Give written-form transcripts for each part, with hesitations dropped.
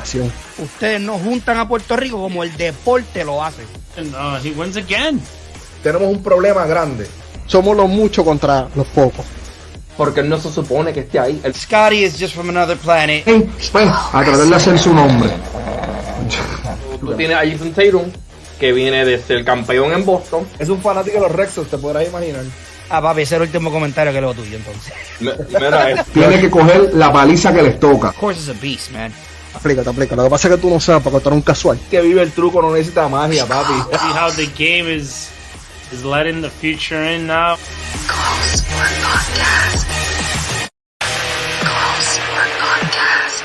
generación. Ustedes no juntan a Puerto Rico como el deporte lo hace. He wins again. Tenemos un problema grande. Somos los muchos contra los pocos. Porque él no se supone que esté ahí. Scotty is just from another planet. Bueno, a tratar de hacer su nombre. Tú tienes a Jason Tatum, que viene de ser campeón en Boston. Es un fanático de los Rexos, te podrás imaginar. Ah, papi, ese es el último comentario que leo tuyo, entonces. Mira, Tiene que coger la paliza que les toca. Of course, it's a beast, man. Aplícate. Lo que pasa es que tú no sabes porque tú eres un casual. Que vive el truco, no necesita magia, papi. See how the game is letting the future in now.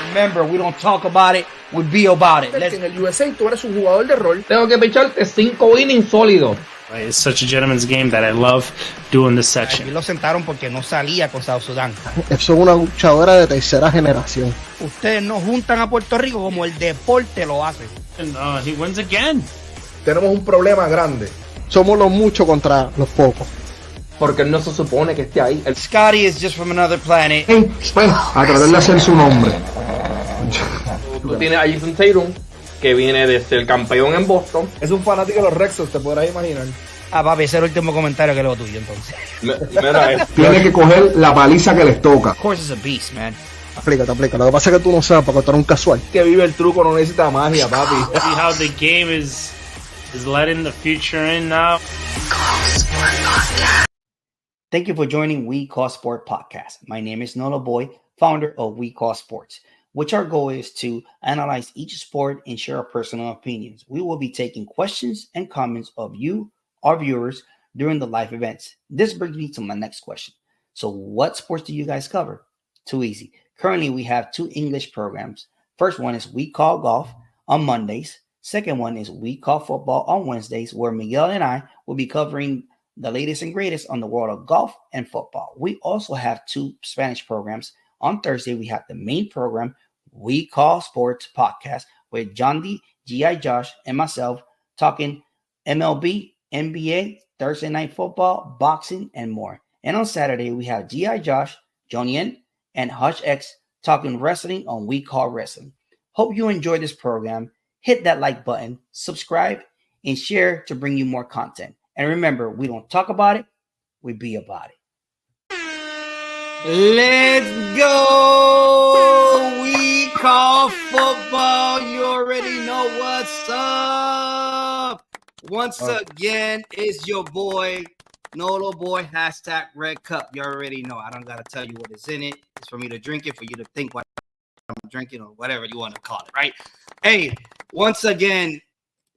Remember, we don't talk about it, we be about it. En el USA tú eres un jugador de rol. tengo que picharte 5 innings sólidos. It's such a gentleman's game that I love doing this Aquí section. lo sentaron porque no salía con South Sudán. Eso es una luchadora de tercera generación. Ustedes no juntan a Puerto Rico como el deporte lo hace. He wins again. Tenemos un problema grande. Somos los muchos contra los pocos. Porque él no se supone que esté ahí. Scotty is just from another planet. Bueno, a tratar de hacer su nombre. Tú tienes a Jason Tatum, que viene de ser campeón en Boston. Es un fanático de los Rexos, te podrás imaginar. Ah, papi, ese es el último comentario que leo tuyo, entonces. Mira, Tiene que coger la paliza que les toca. Of course, it's a beast, man. Aplícate. Lo que pasa es que tú no sabes porque tú eres un casual. Que vive el truco, no necesita magia, papi. See how the game is letting the future in now. Thank you for joining We Call Sport podcast. My name is Noloboy, founder of We Call Sports, which our goal is to analyze each sport and share our personal opinions. We will be taking questions and comments of you, our viewers, during the live events. This brings me to my next question. So what sports do you guys cover? Too easy. Currently, we have 2 English programs. First one is We Call Golf on Mondays. Second one is We Call Football on Wednesdays, where Miguel and I will be covering the latest and greatest on the world of golf and football. We also have 2 Spanish programs. On Thursday, we have the main program, We Call Sports Podcast, with John D, G.I. Josh, and myself talking MLB, NBA, Thursday Night Football, boxing, and more. And on Saturday, we have G.I. Josh, Johnny N, and Hush X talking wrestling on We Call Wrestling. Hope you enjoy this program. Hit that like button, subscribe, and share to bring you more content. And remember, we don't talk about it, we be about it. Let's go! We Call Football. You already know what's up. Once again, it's your boy, Noloboy, hashtag Red Cup. You already know. I don't got to tell you what is in it. It's for me to drink it, for you to think what I'm drinking or whatever you want to call it, right? Hey, once again,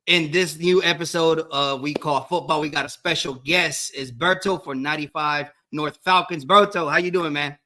in this new episode of We Call Football, we got a special guest. It's Berto for 95 North Falcons. Berto, how you doing, man?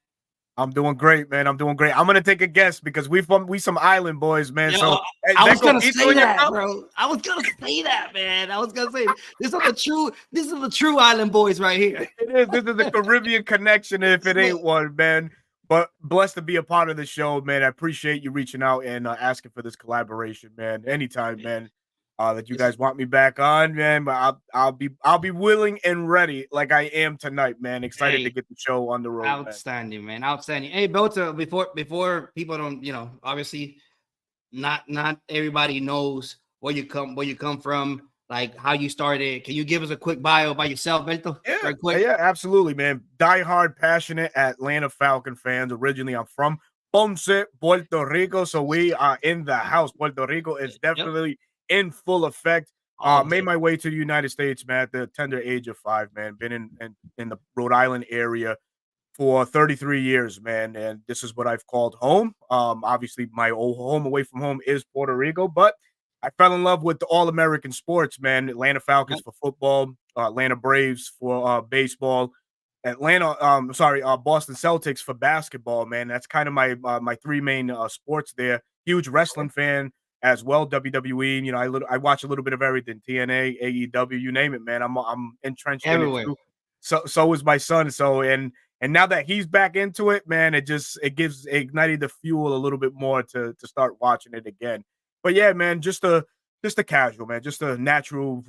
I'm doing great, man. I'm gonna take a guess because we some island boys, man. Yo, So I was gonna say that, bro. I was gonna say that, man. I was gonna say this is the true island boys right here. It is. This is the Caribbean connection, if it ain't one, man. But blessed to be a part of the show, man. I appreciate you reaching out and asking for this collaboration, man. Anytime, man. That you guys want me back on, man. But I'll be willing and ready, like I am tonight, man. Excited to get the show on the road. Outstanding, man. Outstanding. Hey, Belta, before people don't, obviously, not everybody knows where you come from, like how you started. Can you give us a quick bio by yourself, Belto? Yeah, absolutely, man. Die-hard, passionate Atlanta Falcon fans. Originally, I'm from Ponce, Puerto Rico, so we are in the house. Puerto Rico is definitely in full effect. Made my way to the United States, man, at the tender age of 5, man. Been in the Rhode Island area for 33 years, man, and this is what I've called home. Obviously, my old home away from home is Puerto Rico, but I fell in love with the all-American sports, man. Atlanta Falcons for football, Atlanta Braves for baseball, Boston Celtics for basketball, man. That's kind of my 3 main sports there. Huge wrestling fan as well, WWE. I watch a little bit of everything, TNA, AEW, you name it, man. I'm entrenched everywhere. In it. So is my son. So and now that he's back into it, man, it ignited the fuel a little bit more to start watching it again. But yeah, man, just a casual, man, just a natural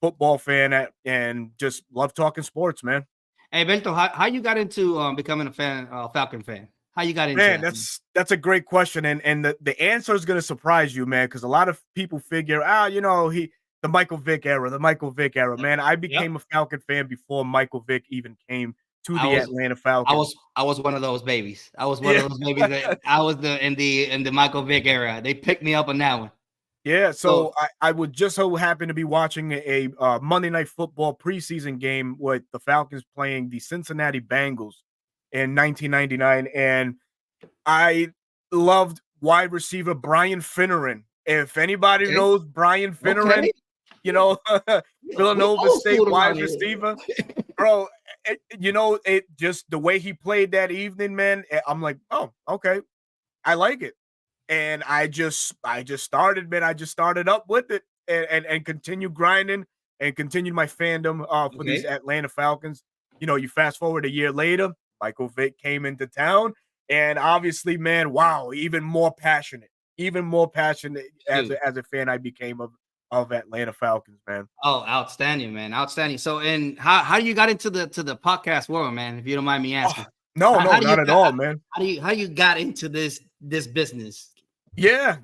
football fan and just love talking sports, man. Hey, Belto, how you got into becoming a Falcon fan? How you got into Man, that? that's a great question, and the answer is gonna surprise you, man, because a lot of people figure, the Michael Vick era. Man, I became a Falcon fan before Michael Vick even came to I the was Atlanta Falcons. I was one of those babies. I was one Yeah. of those babies that I was in the Michael Vick era. They picked me up on that one. Yeah, so I would just so happen to be watching a Monday Night Football preseason game with the Falcons playing the Cincinnati Bengals in 1999, and I loved wide receiver Brian Finneran. If anybody knows Brian Finneran, Villanova State wide receiver, bro. It just the way he played that evening, man. I'm like, oh, okay, I like it. And I just started, man. I just started up with it and continued grinding and continued my fandom for these Atlanta Falcons. You fast forward a year later, Michael Vick came into town, and obviously, man, wow, even more passionate as a fan I became of Atlanta Falcons, man. Oh, outstanding, man. Outstanding. So, and how you got into the podcast world, man, if you don't mind me asking? No, not at all, man. How you got into this business? Yeah.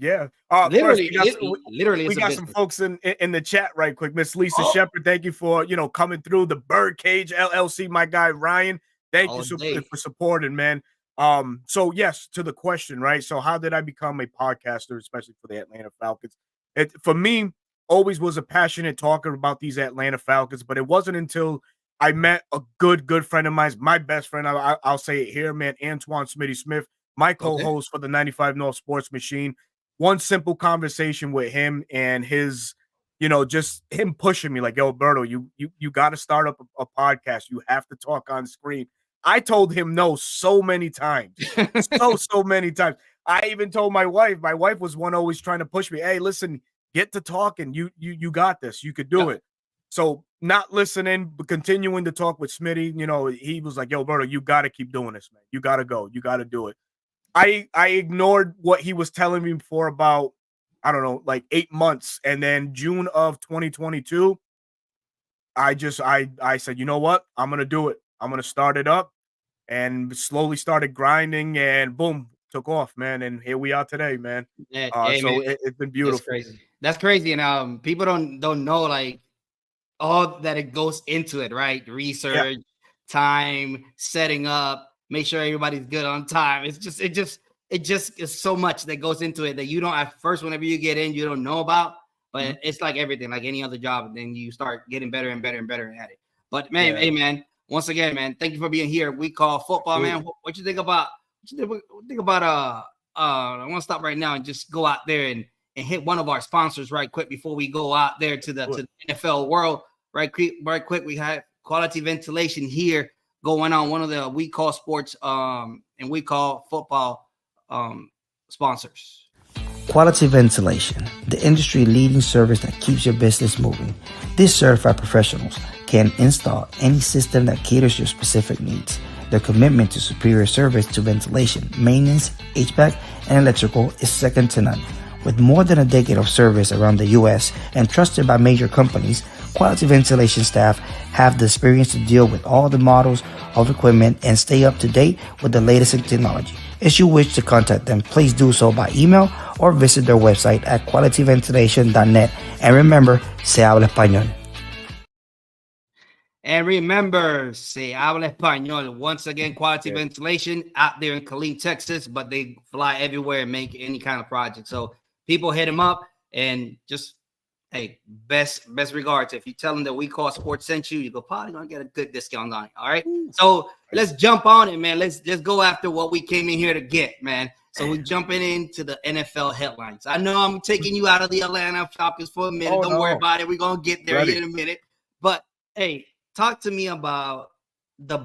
Literally, First, literally, we got some folks in the chat right quick. Miss Lisa Shepard, thank you for coming through. The Birdcage LLC, my guy Ryan, thank you for supporting, man. So yes, to the question, right? So how did I become a podcaster, especially for the Atlanta Falcons? For me, always was a passionate talker about these Atlanta Falcons, but it wasn't until I met a good friend of mine, my best friend. I'll say it here, man, Antoine Smitty Smith, my co-host for the 95 North Sports Machine. One simple conversation with him and his, just him pushing me like, yo, Berto, you got to start up a podcast. You have to talk on screen. I told him no so many times, so many times. I even told my wife. My wife was one always trying to push me. Hey, listen, get to talking. You got this. You could do it. So not listening, but continuing to talk with Smitty. He was like, yo, Berto, you got to keep doing this, man. You got to go. You got to do it. I ignored what he was telling me for about, I don't know, like 8 months. And then June of 2022, I said, you know what? I'm going to do it. I'm going to start it up, and slowly started grinding, and boom, took off, man. And here we are today, man. Man, it's been beautiful. That's crazy. And people don't know like all that it goes into it, right? Research, time, setting up, make sure everybody's good on time. It just is so much that goes into it that you don't at first, whenever you get in, you don't know about, but it's like everything, like any other job. And then you start getting better and better and better at it. But man, hey man, once again, man, thank you for being here. We Call Football, man. What you think about? I want to stop right now and just go out there and hit one of our sponsors right quick before we go out there to the NFL world. Right quick. We have Quality Ventilation here going on, one of the We Call Sports and We Call Football sponsors. Quality Ventilation, the industry-leading service that keeps your business moving. These certified professionals can install any system that caters your specific needs. Their commitment to superior service to ventilation, maintenance, HVAC, and electrical is second to none. With more than a decade of service around the U.S. and trusted by major companies, Quality Ventilation staff have the experience to deal with all the models of equipment and stay up to date with the latest in technology. If you wish to contact them, please do so by email or visit their website at qualityventilation.net. And remember, se habla español. And remember, se habla español. Once again, Quality Ventilation out there in Killeen, Texas, but they fly everywhere and make any kind of project. So people hit them up and just, hey, best regards. If you tell them that We Call Sports sent you, you're probably going to get a good discount on it. All right. So let's jump on it, man. Let's just go after what we came in here to get, man. So we're jumping into the NFL headlines. I know I'm taking you out of the Atlanta Falcons for a minute. Don't worry about it. We're going to get there in a minute. But, hey, talk to me about the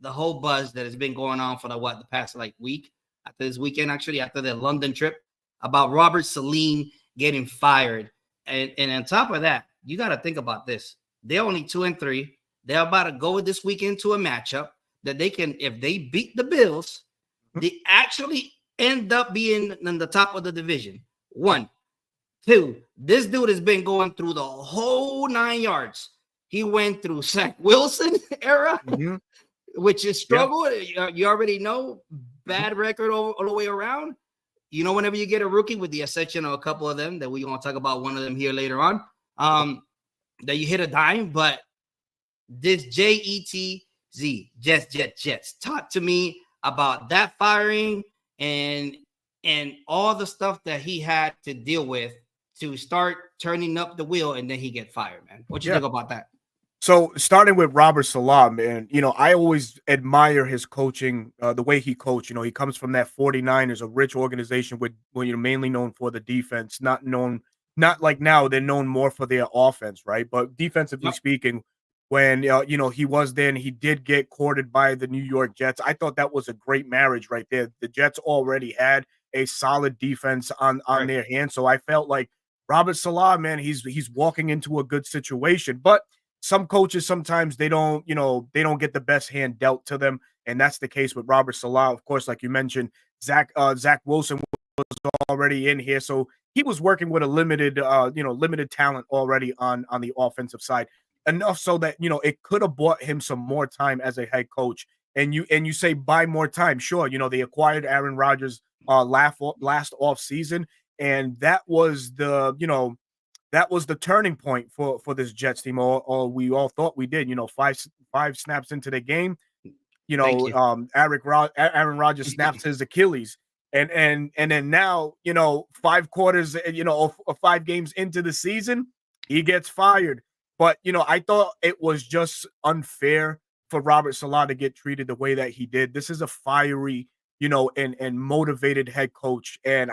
whole buzz that has been going on for the past week, after this weekend, actually, after the London trip, about Robert Saline getting fired. And on top of that, you got to think about this. They're only 2-3. They're about to go this weekend to a matchup that they can, if they beat the Bills, they actually end up being in the top of the division. 1, 2, this dude has been going through the whole 9 yards. He went through Zach Wilson era, which is struggle. You already know. bad record all the way around. You know, whenever you get a rookie, with the exception of a couple of them that we're going to talk about, one of them here later on, that you hit a dime. But this JETZ, Jets, talk to me about that firing and all the stuff that he had to deal with to start turning up the wheel, and then he get fired, man. What you think about that? So starting with Robert Salah, man, you know, I always admire his coaching, the way he coached. You know, he comes from that 49ers, a rich organization with, well, you know, mainly known for the defense, not like now they're known more for their offense, right? But defensively speaking, when, you know, he was there and he did get courted by the New York Jets, I thought that was a great marriage right there. The Jets already had a solid defense on their hands. So I felt like Robert Salah, man, he's walking into a good situation. But some coaches, sometimes they don't get the best hand dealt to them. And that's the case with Robert Salah. Of course, like you mentioned, Zach Wilson was already in here. So he was working with a limited talent already on the offensive side. Enough so that, you know, it could have bought him some more time as a head coach. And you say buy more time. Sure, you know, they acquired Aaron Rodgers last off season. And that was the turning point for this Jets team, or we all thought we did. You know, five snaps into the game, you know, Aaron Rodgers snaps his Achilles, and then now, you know, 5 quarters, you know, or 5 games into the season, he gets fired. But, you know, I thought it was just unfair for Robert Salah to get treated the way that he did. This is a fiery, you know, and motivated head coach, and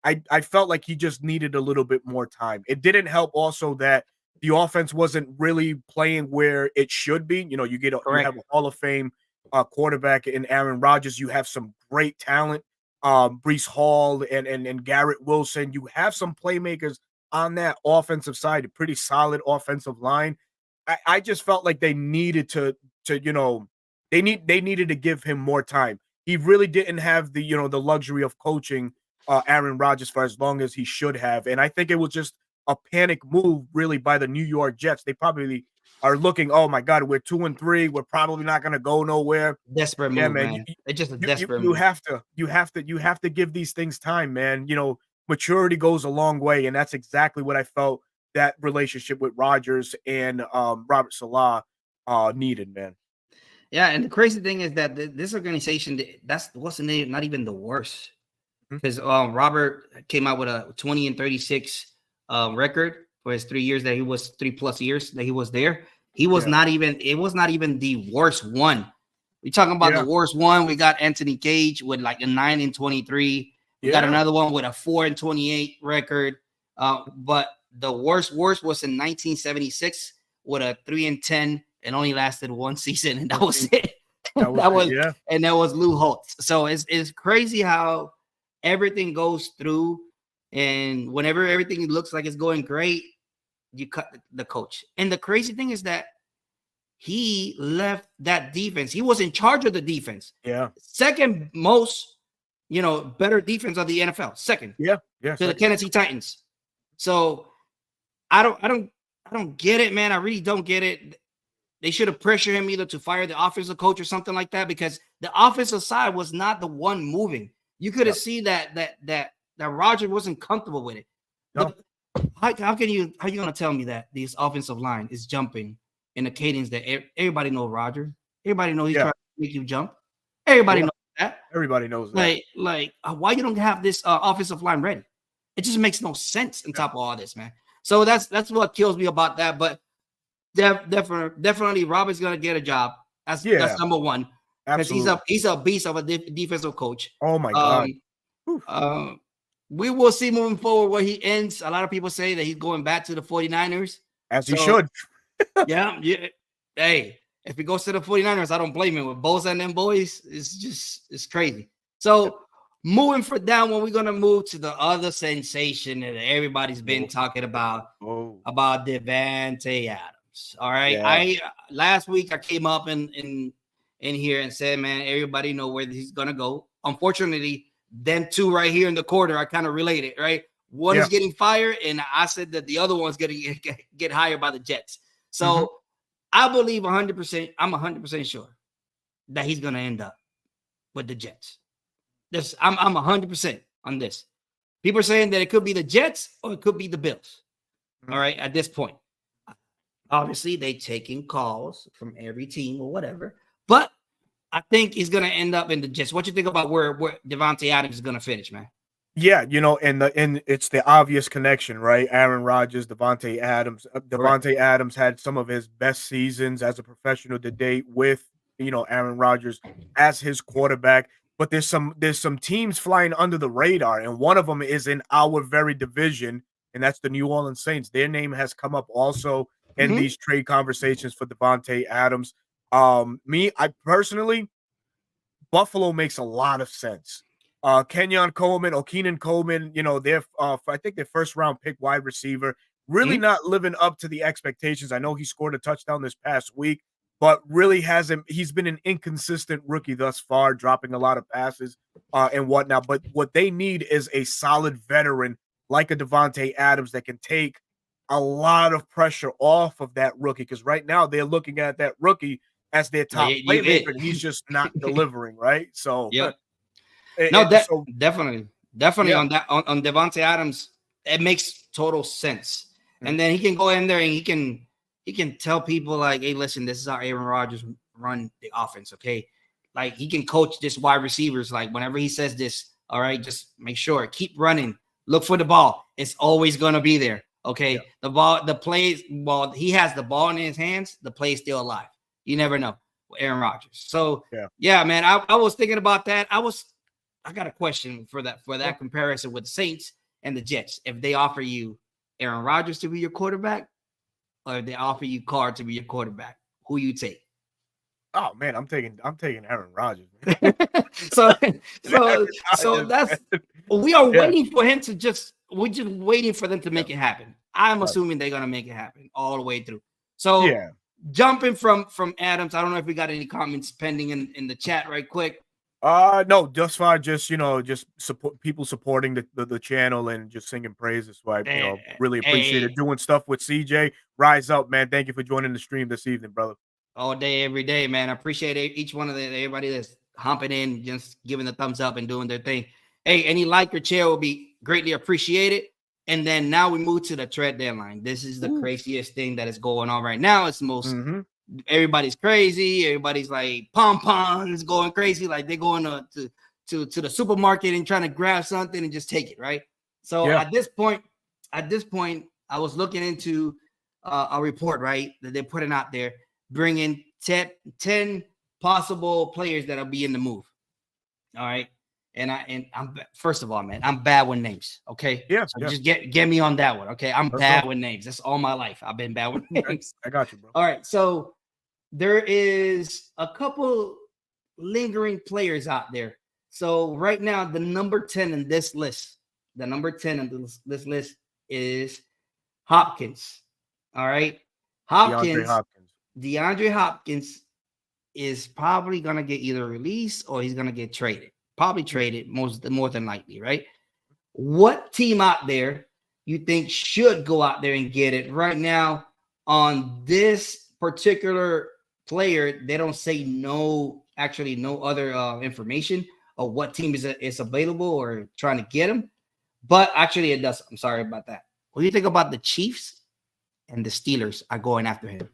I felt like he just needed a little bit more time. It didn't help also that the offense wasn't really playing where it should be. You know, you have a Hall of Fame quarterback in Aaron Rodgers. You have some great talent, Breece Hall and Garrett Wilson. You have some playmakers on that offensive side, a pretty solid offensive line. I just felt like they needed to you know, they needed to give him more time. He really didn't have the, you know, the luxury of coaching Aaron Rodgers for as long as he should have. And I think it was just a panic move really by the New York Jets. They probably are looking, oh my God, we're 2-3. We're probably not going to go nowhere. Desperate move, man. It's just a desperate move. You have to give these things time, man. You know, maturity goes a long way. And that's exactly what I felt that relationship with Rodgers and Robert Salah needed, man. Yeah. And the crazy thing is that this organization, wasn't not even the worst. Because Robert came out with a 20-36 record for his 3 years that he was 3+ years that he was there. He was not even. It was not even the worst one. We're talking about the worst one. We got Anthony Cage with like a 9-23. We got another one with a 4-28 record. But the worst was in 1976 with a 3-10 and only lasted 1 season, and that was it. And that was Lou Holtz. So it's crazy how everything goes through, and whenever everything looks like it's going great, you cut the coach. And the crazy thing is that he left that defense. He was in charge of the defense. Yeah. Second most, you know, better defense of the NFL. Second. Yeah. To the Tennessee Titans. So I don't get it, man. I really don't get it. They should have pressured him either to fire the offensive coach or something like that, because the offensive side was not the one moving. You could have seen that Roger wasn't comfortable with it. No. How are you gonna tell me that this offensive line is jumping in a cadence that everybody knows Roger? Everybody knows he's trying to make you jump. Everybody knows that. Everybody knows that. Like why you don't have this offensive line ready? It just makes no sense on top of all this, man. So that's what kills me about that. But definitely Robert's gonna get a job. That's number one. Because he's a beast of a defensive coach. Oh my God. We will see moving forward where he ends. A lot of people say that he's going back to the 49ers. As he should. yeah. Hey, if he goes to the 49ers, I don't blame him. With Bosa and them boys, it's crazy. So moving down, when we're gonna move to the other sensation that everybody's been talking about Davante Adams. All right. Last week I came up in here and said, man, everybody know where he's gonna go. Unfortunately, them two right here in the corner are kind of related, right? One is getting fired, and I said that the other one's gonna get hired by the Jets. So I believe 100%. I'm 100% sure that he's gonna end up with the Jets. I'm 100% on this. People are saying that it could be the Jets or it could be the Bills. All right, at this point. Obviously, they taking calls from every team or whatever, but I think he's going to end up in the Jets. What you think about where Devontae Adams is going to finish, man? Yeah, and it's the obvious connection, right? Aaron Rodgers, Devontae Adams. Devontae Adams had some of his best seasons as a professional to date with, Aaron Rodgers as his quarterback. But there's some teams flying under the radar, and one of them is in our very division, and that's the New Orleans Saints. Their name has come up also in these trade conversations for Devontae Adams. I personally, Buffalo makes a lot of sense. Keenan Coleman, I think their first round pick wide receiver, really not living up to the expectations. I know he scored a touchdown this past week, but really he's been an inconsistent rookie thus far, dropping a lot of passes and whatnot. But what they need is a solid veteran like a Devontae Adams that can take a lot of pressure off of that rookie. Because right now they're looking at that rookie as their top playmaker, and he's just not delivering, right? So definitely on that on Devontae Adams, it makes total sense. And then he can go in there and he can tell people like, hey, listen, this is how Aaron Rodgers run the offense, okay? Like he can coach this wide receivers. Like whenever he says this, all right, just make sure, keep running, look for the ball. It's always gonna be there. Okay. Yeah. The plays, while he has the ball in his hands, the play's still alive. You never know with Aaron Rodgers. So yeah, man, I was thinking about that. I got a question for that comparison with the Saints and the Jets. If they offer you Aaron Rodgers to be your quarterback, or if they offer you Carr to be your quarterback, who you take? Oh man, I'm taking Aaron Rodgers. so that's we are waiting for him to we're just waiting for them to make it happen. I'm assuming they're gonna make it happen all the way through. So jumping from Adams, I don't know if we got any comments pending in the chat right quick. No, just far, just support people supporting the channel and just singing praises. So I really appreciate it. Doing stuff with CJ. Rise up, man. Thank you for joining the stream this evening, brother. All day, every day, man. I appreciate each one of everybody that's humping in, just giving the thumbs up and doing their thing. Hey, any like or share will be greatly appreciated. And then now we move to the trade deadline. This is the craziest thing that is going on right now. It's the most everybody's crazy. Everybody's like pom-poms going crazy. Like they're going to the supermarket and trying to grab something and just take it, right? So at this point, I was looking into a report, right, that they're putting out there, bringing 10 possible players that'll be in the move. All right. And I'm first of all, man, I'm bad with names. Okay. Just get me on that one. Okay. I'm bad with names. That's all my life. I've been bad with names. I got you, bro. All right. So there is a couple lingering players out there. So right now, the number 10 in this list, this list is Hopkins. All right. DeAndre Hopkins is probably going to get either released or he's going to get traded. Probably traded more than likely, right? What team out there you think should go out there and get it right now on this particular player? They don't say no other information of what team is available or trying to get him, but actually it does. I'm sorry about that. What do you think about the Chiefs and the Steelers are going after him?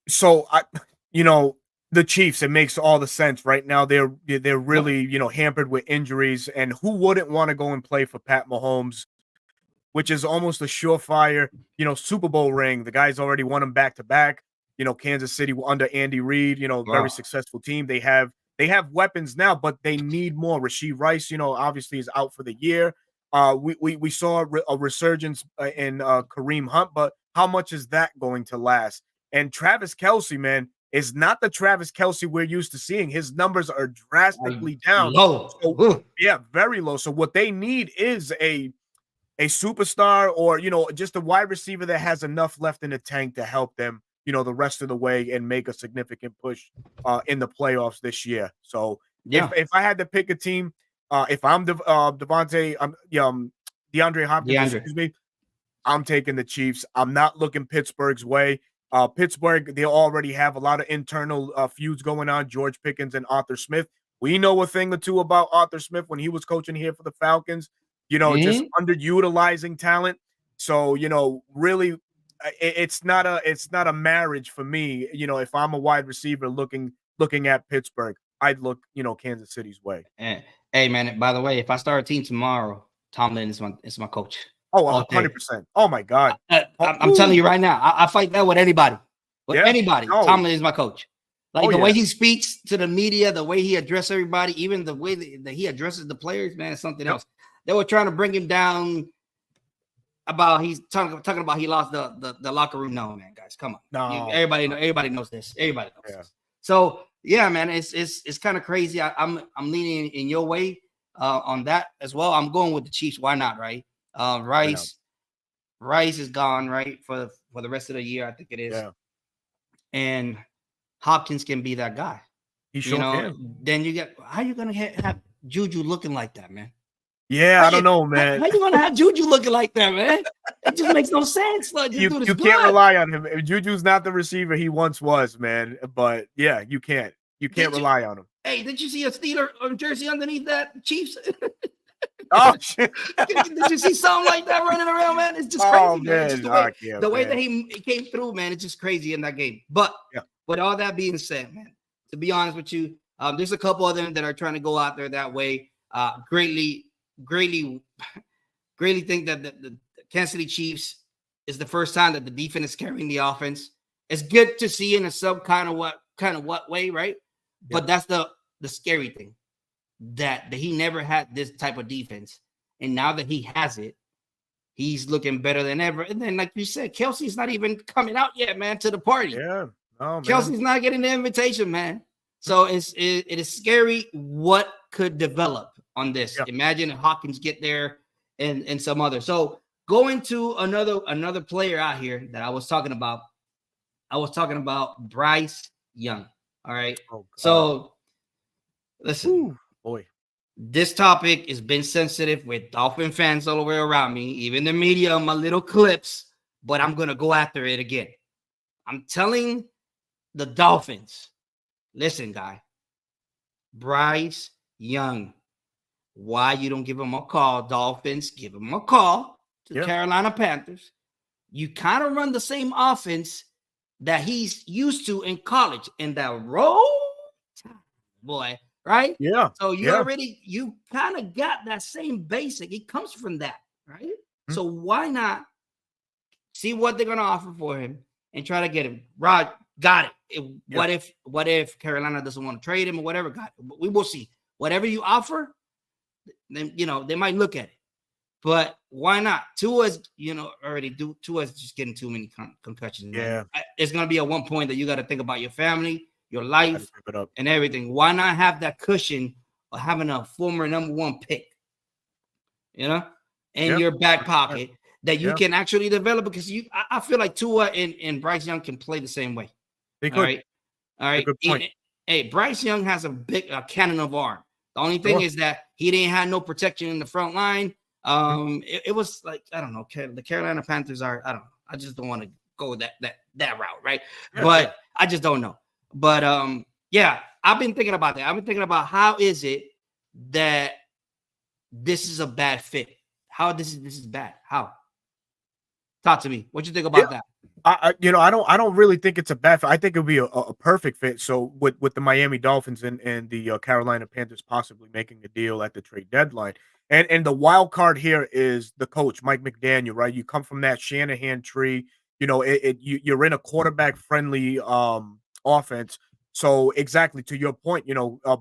So the Chiefs, it makes all the sense right now. They're really, hampered with injuries, and who wouldn't want to go and play for Pat Mahomes, which is almost a surefire, Super Bowl ring. The guy's already won them back to back. Kansas City under Andy Reid, very successful team. They have weapons now, but they need more. Rashee Rice, obviously is out for the year. We saw a resurgence in Kareem Hunt, but how much is that going to last? And Travis Kelce, man, is not the Travis Kelce we're used to seeing. His numbers are drastically down. Low. So, very low. So what they need is a superstar or, just a wide receiver that has enough left in the tank to help them, the rest of the way and make a significant push in the playoffs this year. So if I had to pick a team, if I'm DeAndre Hopkins, excuse me, I'm taking the Chiefs. I'm not looking Pittsburgh's way. Pittsburgh, they already have a lot of internal feuds going on, George Pickens and Arthur Smith. We know a thing or two about Arthur Smith when he was coaching here for the Falcons, just underutilizing talent. So, really it's not a marriage for me. If I'm a wide receiver looking at Pittsburgh, I'd look, Kansas City's way. Hey man, by the way, if I start a team tomorrow, Tomlin is my coach. Oh, 100%. Oh my God. I'm telling you right now, I fight that with anybody. Anybody. No. Tomlin is my coach. Like the yeah. way he speaks to the media, the way he addresses everybody, even the way that he addresses the players, man, is something else. They were trying to bring him down about he's talking about he lost the locker room. No, man, guys, come on. No. Everybody knows this. Everybody knows this. So yeah, man, it's kind of crazy. I'm leaning in your way on that as well. I'm going with the Chiefs. Why not, right? Rice is gone, right, for the rest of the year, I think it is. Yeah. And Hopkins can be that guy. He sure can. Then how you gonna have Juju looking like that, man? Yeah, I don't know, man. How you gonna have Juju looking like that, man? It just makes no sense. Like you can't rely on him. Juju's not the receiver he once was, man. But yeah, you can't rely on him. Hey, did you see a Steeler jersey underneath that Chiefs? Oh shit! Did you see something like that running around, man? It's just crazy. Man. The way that he came through, man, it's just crazy in that game. But with all that being said, man, to be honest with you, there's a couple of them that are trying to go out there that way. Greatly think that the Kansas City Chiefs is the first time that the defense is carrying the offense. It's good to see in a sub kind of what way, right? But that's the scary thing. That he never had this type of defense. And now that he has it, he's looking better than ever. And then, like you said, Kelsey's not even coming out yet, man, to the party. Yeah. Oh, Kelsey's not getting the invitation, man. So it is scary what could develop on this. Yeah. Imagine if Hopkins get there and some other. So going to another player out here that I was talking about Bryce Young. All right. Oh, so listen. Ooh. Boy, this topic has been sensitive with Dolphin fans all the way around me, even the media on my little clips, but I'm going to go after it again. I'm telling the Dolphins, listen, guy, Bryce Young, why you don't give him a call, Dolphins? Give him a call to the Carolina Panthers. You kind of run the same offense that he's used to in college, in that roll time, boy. Right? Yeah. So you kind of got that same basic. It comes from that, right? Mm-hmm. So why not see what they're going to offer for him and try to get him? Rod, got it. What if Carolina doesn't want to trade him or whatever? Got it. We will see. Whatever you offer, then, they might look at it. But why not? Tua's just getting too many concussions. Yeah. Man. It's going to be at one point that you got to think about your family, your life, and everything. Why not have that cushion of having a former number one pick, in your back pocket that you can actually develop? Because I feel like Tua and Bryce Young can play the same way. They could. All right. Good point. Hey, Bryce Young has a big cannon of arm. The only thing is that he didn't have no protection in the front line. It was like, I don't know. The Carolina Panthers are, I don't know. I just don't want to go that route, right? But I just don't know. But I've been thinking about that. I've been thinking about how is it that this is a bad fit? How this is bad? How? Talk to me. What you think about that? I don't really think it's a bad fit. I think it would be a perfect fit. So with the Miami Dolphins and the Carolina Panthers possibly making a deal at the trade deadline, and the wild card here is the coach Mike McDaniel, right? You come from that Shanahan tree. You're in a quarterback friendly offense. So exactly to your point,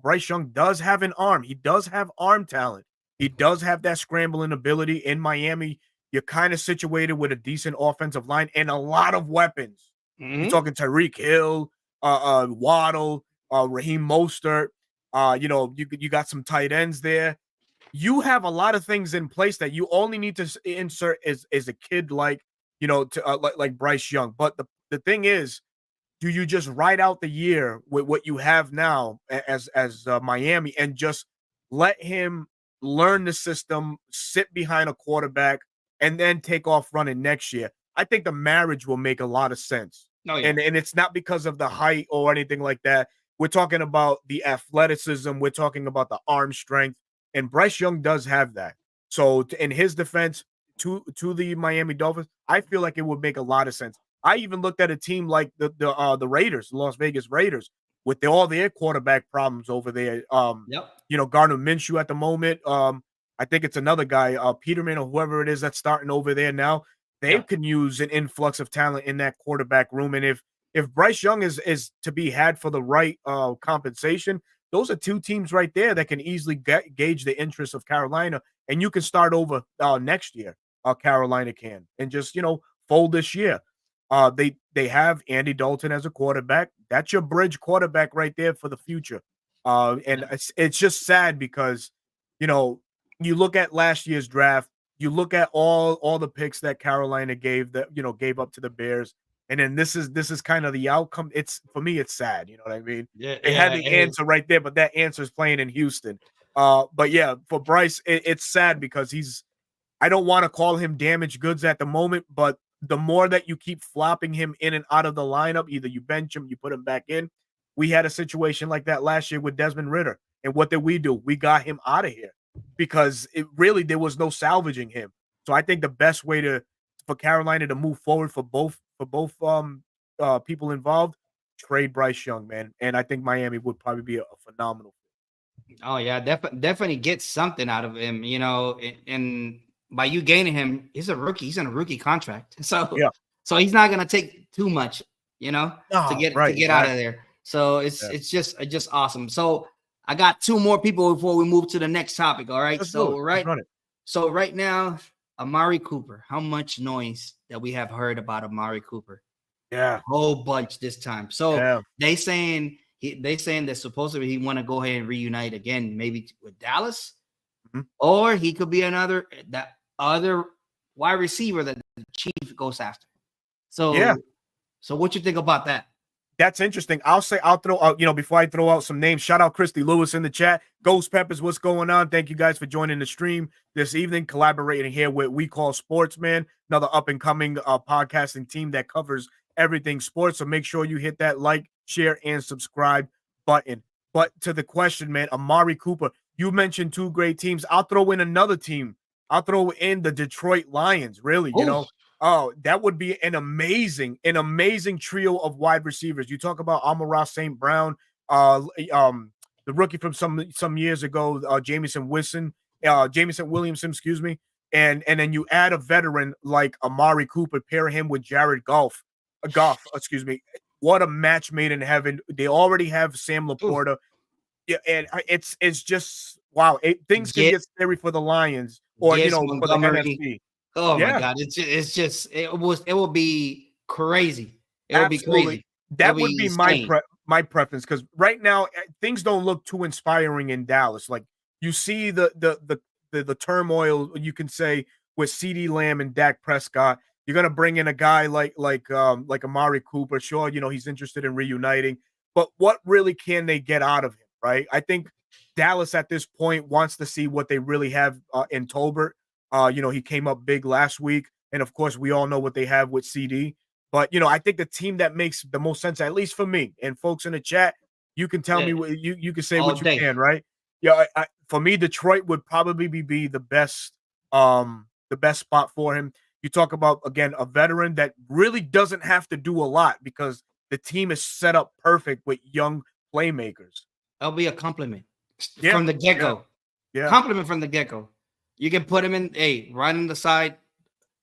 Bryce Young does have an arm. He does have arm talent. He does have that scrambling ability. In Miami, you're kind of situated with a decent offensive line and a lot of weapons. Mm-hmm. You're talking Tyreek Hill, Waddle, Raheem Mostert. You got some tight ends there. You have a lot of things in place that you only need to insert as a kid like Bryce Young. But the thing is, do you just ride out the year with what you have now as Miami and just let him learn the system, sit behind a quarterback, and then take off running next year? I think the marriage will make a lot of sense. Oh, yeah. And it's not because of the height or anything like that. we're talking about the athleticism, we're talking about the arm strength, and Bryce Young does have that. So in his defense to the Miami Dolphins, I feel like it would make a lot of sense. I even looked at a team like the Raiders, the Las Vegas Raiders, with all their quarterback problems over there. Yep. Gardner Minshew at the moment. I think it's another guy, Peterman or whoever it is that's starting over there now. They can use an influx of talent in that quarterback room, and if Bryce Young is to be had for the right compensation, those are two teams right there that can easily gauge the interest of Carolina, and you can start over next year. Carolina can, and just fold this year. They have Andy Dalton as a quarterback. That's your bridge quarterback right there for the future. And it's just sad because you look at last year's draft, you look at all the picks that Carolina gave up to the Bears, and then this is kind of the outcome. It's for me, it's sad. You know what I mean? They had the answer right there, but that answer is playing in Houston. But yeah, for Bryce, it's sad because I don't want to call him damaged goods at the moment, but the more that you keep flopping him in and out of the lineup, either you bench him, you put him back in. We had a situation like that last year with Desmond Ridder. And what did we do? We got him out of here because there was no salvaging him. So I think the best way for Carolina to move forward for both people involved, trade Bryce Young, man. And I think Miami would probably be a phenomenal. Oh yeah, definitely get something out of him, and by you gaining him, he's a rookie. He's in a rookie contract, so he's not gonna take too much, to get out of there. So it's just awesome. So I got two more people before we move to the next topic. All right, so right now, Amari Cooper. How much noise that we have heard about Amari Cooper? Yeah, a whole bunch this time. So they saying that supposedly he want to go ahead and reunite again, maybe with Dallas, or he could be that other wide receiver that the Chief goes after. So what you think about that? That's interesting. I'll throw out, before I throw out some names, shout out Christy Lewis in the chat. Ghost Peppers, what's going on? Thank you guys for joining the stream this evening, collaborating here with We Call Sports, man. Another up-and-coming podcasting team that covers everything sports. So make sure you hit that like, share, and subscribe button. But to the question, man, Amari Cooper, you mentioned two great teams. I'll throw in another team. I'll throw in the Detroit Lions, really, Oh, that would be an amazing trio of wide receivers. You talk about Amon-Ra St. Brown, the rookie from some years ago, Jameson Williamson, excuse me, and then you add a veteran like Amari Cooper, pair him with Jared Goff, excuse me. What a match made in heaven. They already have Sam Laporta. Yeah, and it's just wow. Things can get scary for the Lions or for the NFC. Oh my God! It will be crazy. It will be crazy. That would be my preference because right now things don't look too inspiring in Dallas. Like you see the turmoil you can say with CeeDee Lamb and Dak Prescott. You're gonna bring in a guy like Amari Cooper. Sure, he's interested in reuniting, but what really can they get out of him? Right? I think Dallas at this point wants to see what they really have in Tolbert. He came up big last week, and of course, we all know what they have with CD. But I think the team that makes the most sense, at least for me, and folks in the chat, you can tell me what you can say what you can, right? Yeah, for me, Detroit would probably be the best spot for him. You talk about again a veteran that really doesn't have to do a lot because the team is set up perfect with young playmakers. That'll be a compliment from the get-go. Yeah. Compliment from the get-go. You can put him in, right on the side,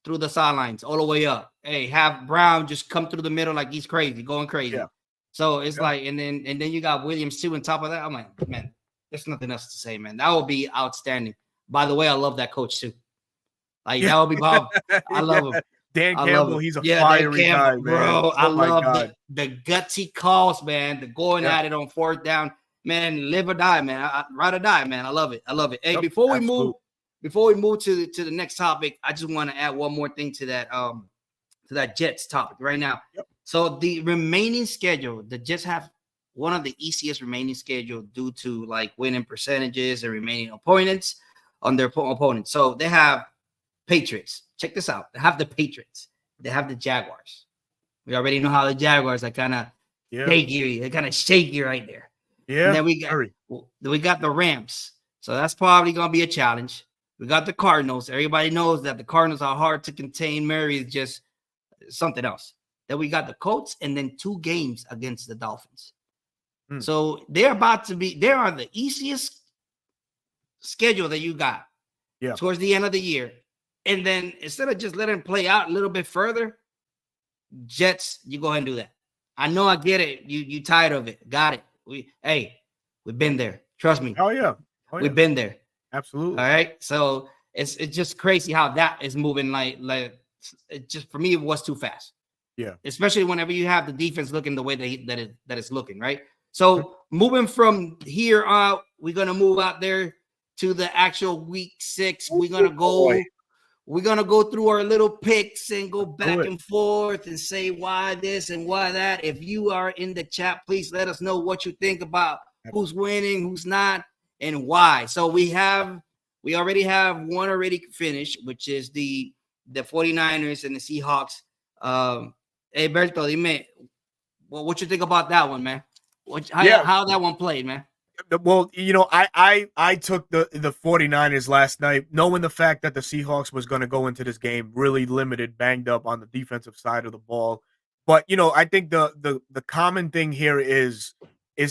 through the sidelines, all the way up. Hey, have Brown just come through the middle like he's crazy, going crazy. Yeah. So it's like, and then you got Williams too on top of that. I'm like, man, there's nothing else to say, man. That would be outstanding. By the way, I love that coach too. Like that would be Bob. I love him. Dan Campbell, he's a fiery guy, man. Bro, I love the gutsy calls, man. The going at it on fourth down, man. Live or die, man. Ride or die, man. I love it. Hey, before we move to the next topic, I just want to add one more thing to that Jets topic right now. Yep. So the remaining schedule, the Jets have one of the easiest remaining schedule due to like winning percentages and remaining opponents on their opponents. So they have Patriots. Check this out. They have the Patriots. They have the Jaguars. We already know how the Jaguars are kind of Yeah. shaky. They're kind of shaky right there. Yeah. And then we got the Rams. So that's probably going to be a challenge. We got the Cardinals. Everybody knows that the Cardinals are hard to contain. Murray is just something else. Then we got the Colts and then 2 games against the Dolphins. So they are the easiest schedule that you got towards the end of the year. And then instead of just letting them play out a little bit further, Jets, you go ahead and do that. I know, I get it. You tired of it. Got it. We've been there. Trust me. Oh yeah. We've been there. Absolutely. All right. So it's just crazy how that is moving. Like it just, for me, it was too fast. Yeah. Especially whenever you have the defense looking the way that it's looking, right? So moving from here out, we're gonna move out there to the actual week 6. We're gonna go through our little picks and go back and forth and say why this and why that. If you are in the chat, please let us know what you think about who's winning, who's not, and why. So we already have one already finished, which is the 49ers and the Seahawks. Hey Berto, dime, what you think about that one, man? How that one played, man? Well, I took the 49ers last night, knowing the fact that the Seahawks was going to go into this game really limited, banged up on the defensive side of the ball. But, I think the common thing here is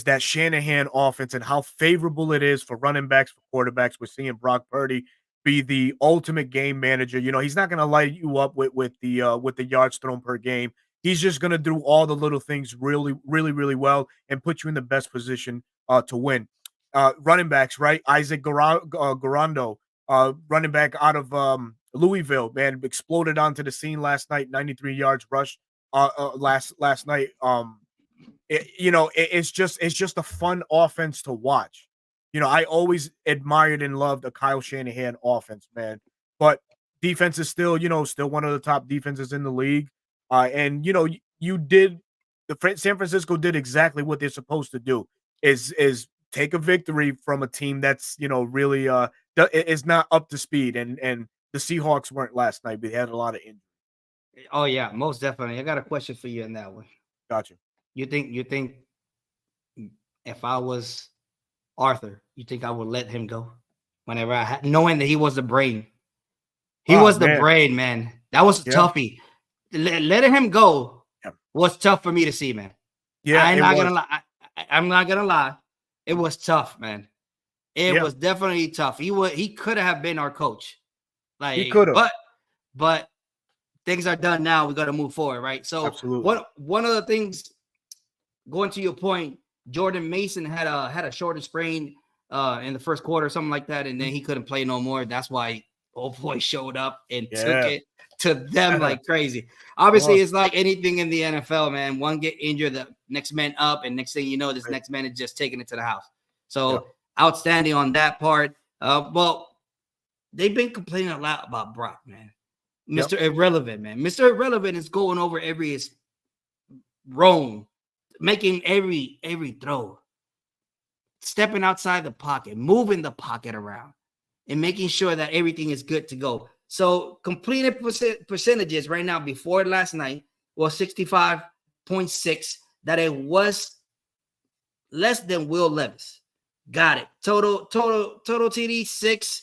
that Shanahan offense and how favorable it is for running backs, for quarterbacks. We're seeing Brock Purdy be the ultimate game manager. He's not going to light you up with the yards thrown per game. He's just going to do all the little things really, really, really well and put you in the best position to win. Running backs, right? Isaac Garando, running back out of Louisville, man, exploded onto the scene last night. 93 yards rush last night. It's just a fun offense to watch. I always admired and loved a Kyle Shanahan offense, man. But defense is still one of the top defenses in the league. And San Francisco did exactly what they're supposed to do is take a victory from a team that's, really is not up to speed. And the Seahawks weren't last night, but they had a lot of injuries. Oh yeah, most definitely. I got a question for you in that one. Gotcha. You think if I was Arthur, you think I would let him go whenever knowing that he was the brain? He was the brain, man. That was toughie. Letting him go was tough for me to see, man. Yeah, I'm not gonna lie. I'm not gonna lie. It was tough, man. It was definitely tough. He could have been our coach. Like he could have. But things are done now. We got to move forward, right? So one of the things, going to your point, Jordan Mason had a shoulder sprain in the first quarter, something like that, and then he couldn't play no more. That's why old boy showed up and took it to them like crazy. Obviously, it's like anything in the NFL, man. One get injured, the next man up, and next thing you know, this next man is just taking it to the house. So outstanding on that part. Well, they've been complaining a lot about Brock, man. Mr. Irrelevant, man. Mr. Irrelevant is going over every roam, making every throw, stepping outside the pocket, moving the pocket around, and making sure that everything is good to go. So completed percentages right now before last night was 65.6. That it was less than Will Levis. Got it. Total TD 6.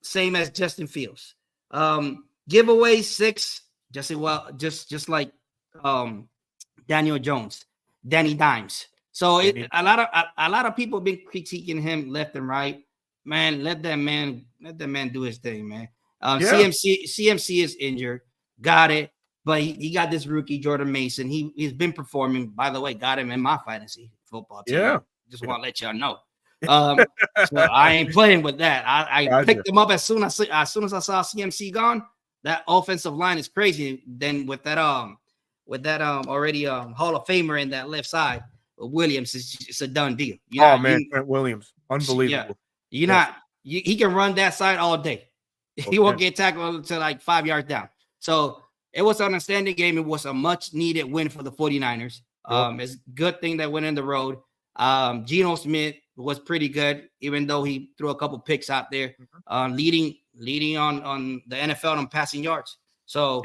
Same as Justin Fields. Giveaway 6. Just like Daniel Jones, Danny Dimes. So a lot of people been critiquing him left and right. Man, let that man do his thing, man. CMC is injured. Got it. But he got this rookie, Jordan Mason. He's been performing. By the way, got him in my fantasy football team. Yeah. Just want to let y'all know. So I ain't playing with that. I picked him up as soon as I saw CMC gone. That offensive line is crazy. Then with that already Hall of Famer in that left side, Williams, it's a done deal. Trent Williams, unbelievable. He can run that side all day. He won't get tackled until like 5 yards down. So it was an understanding game. It was a much needed win for the 49ers. It's a good thing that went in the road. Geno Smith was pretty good, even though he threw a couple picks out there, leading on the NFL on passing yards. So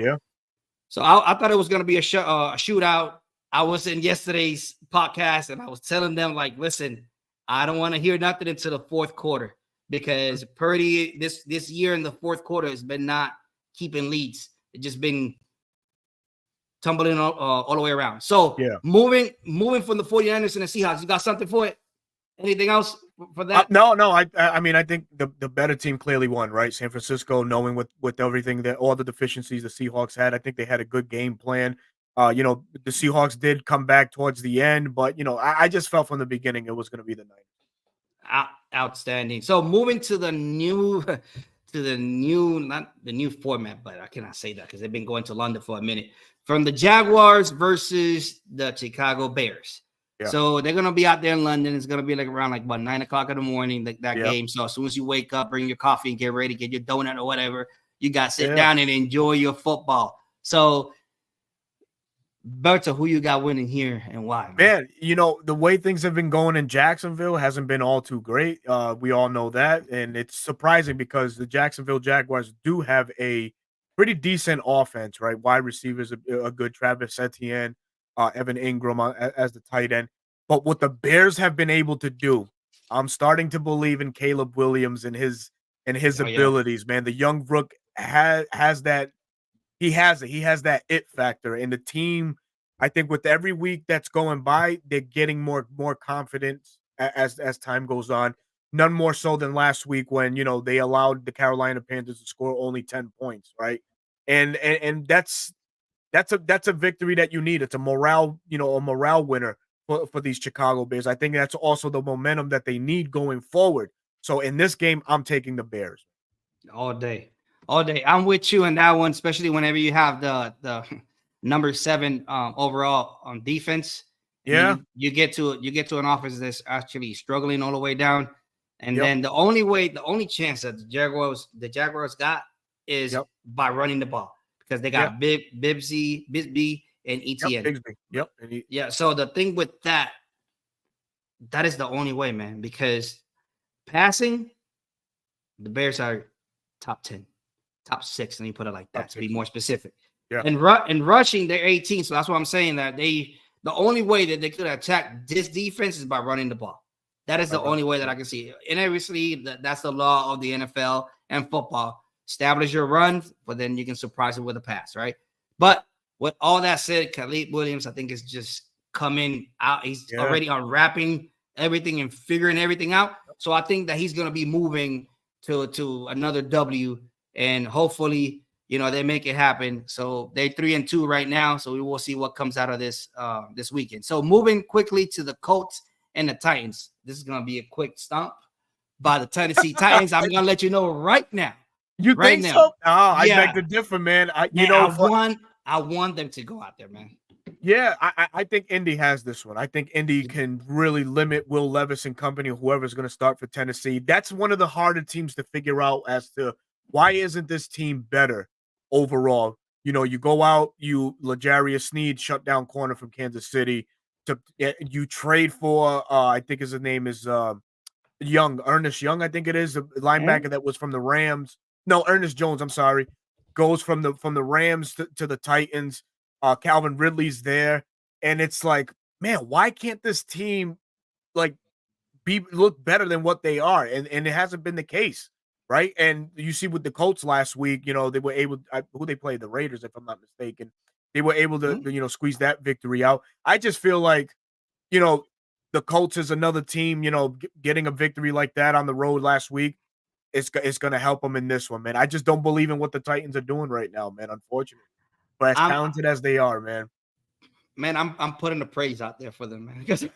I thought it was going to be a shootout. I was in yesterday's podcast and I was telling them, like, listen, I don't want to hear nothing until the fourth quarter because Purdy this year in the fourth quarter has been not keeping leads. It's just been tumbling all the way around. So moving from the 49ers and the Seahawks, you got something for it? Anything else for that? No. I mean, I think the better team clearly won, right? San Francisco, knowing with everything that all the deficiencies the Seahawks had, I think they had a good game plan. The Seahawks did come back towards the end, but I just felt from the beginning it was going to be the Niners. Outstanding. So moving to the new, not the new format, but I cannot say that because they've been going to London for a minute. From the Jaguars versus the Chicago Bears. Yeah. So they're gonna be out there in London. It's gonna be like around 9 o'clock in the morning, that game. So as soon as you wake up, bring your coffee and get ready, get your donut or whatever. You got to sit down and enjoy your football. So Berto, who you got winning here and why? Man, the way things have been going in Jacksonville hasn't been all too great. We all know that. And it's surprising because the Jacksonville Jaguars do have a pretty decent offense, right? Wide receivers, a good Travis Etienne, Evan Ingram as the tight end. But what the Bears have been able to do, I'm starting to believe in Caleb Williams and his abilities, man. The young rook has that. He has it. He has that it factor. And the team, I think with every week that's going by, they're getting more confidence as time goes on. None more so than last week when, they allowed the Carolina Panthers to score only 10 points, right? And that's a victory that you need. It's a morale winner for these Chicago Bears. I think that's also the momentum that they need going forward. So in this game, I'm taking the Bears. All day. I'm with you on that one, especially whenever you have the number 7 overall on defense. Yeah. You get to an offense that's actually struggling all the way down. And then the only chance that the Jaguars got is by running the ball because they got Bibsy, and ETN. Yep. So the thing with that is the only way, man, because passing, the Bears are top 10, top 6, and you put it like that to be more specific. Yeah. And rushing, they're 18. So that's why I'm saying that the only way that they could attack this defense is by running the ball. That is the only way that I can see it. And obviously, that's the law of the NFL and football. Establish your run, but then you can surprise it with a pass, right? But with all that said, Caleb Williams, I think, is just coming out. He's already unwrapping everything and figuring everything out. So I think that he's going to be moving to another W, and hopefully, they make it happen. So they're 3-2 right now. So we will see what comes out of this weekend. So moving quickly to the Colts and the Titans. This is going to be a quick stomp by the Tennessee Titans. I'm going to let you know right now. You think so? No, I beg to differ, man. I want them to go out there, man. Yeah, I think Indy has this one. I think Indy can really limit Will Levis and company, whoever's going to start for Tennessee. That's one of the harder teams to figure out as to why isn't this team better overall. You go out, L'Jarius Sneed, shut down corner from Kansas City. You trade for, I think his name is Ernest Young, I think it is, a linebacker that was from the Rams. No, Ernest Jones, I'm sorry. Goes from the Rams to the Titans. Calvin Ridley's there. And it's like, man, why can't this team look better than what they are? And it hasn't been the case, right? And you see with the Colts last week, they were able who they played, the Raiders, if I'm not mistaken. They were able to, squeeze that victory out. I just feel like, the Colts is another team, getting a victory like that on the road last week. It's going to help them in this one, man. I just don't believe in what the Titans are doing right now, man, unfortunately. But as talented as they are, man. Man, I'm putting the praise out there for them, man. Because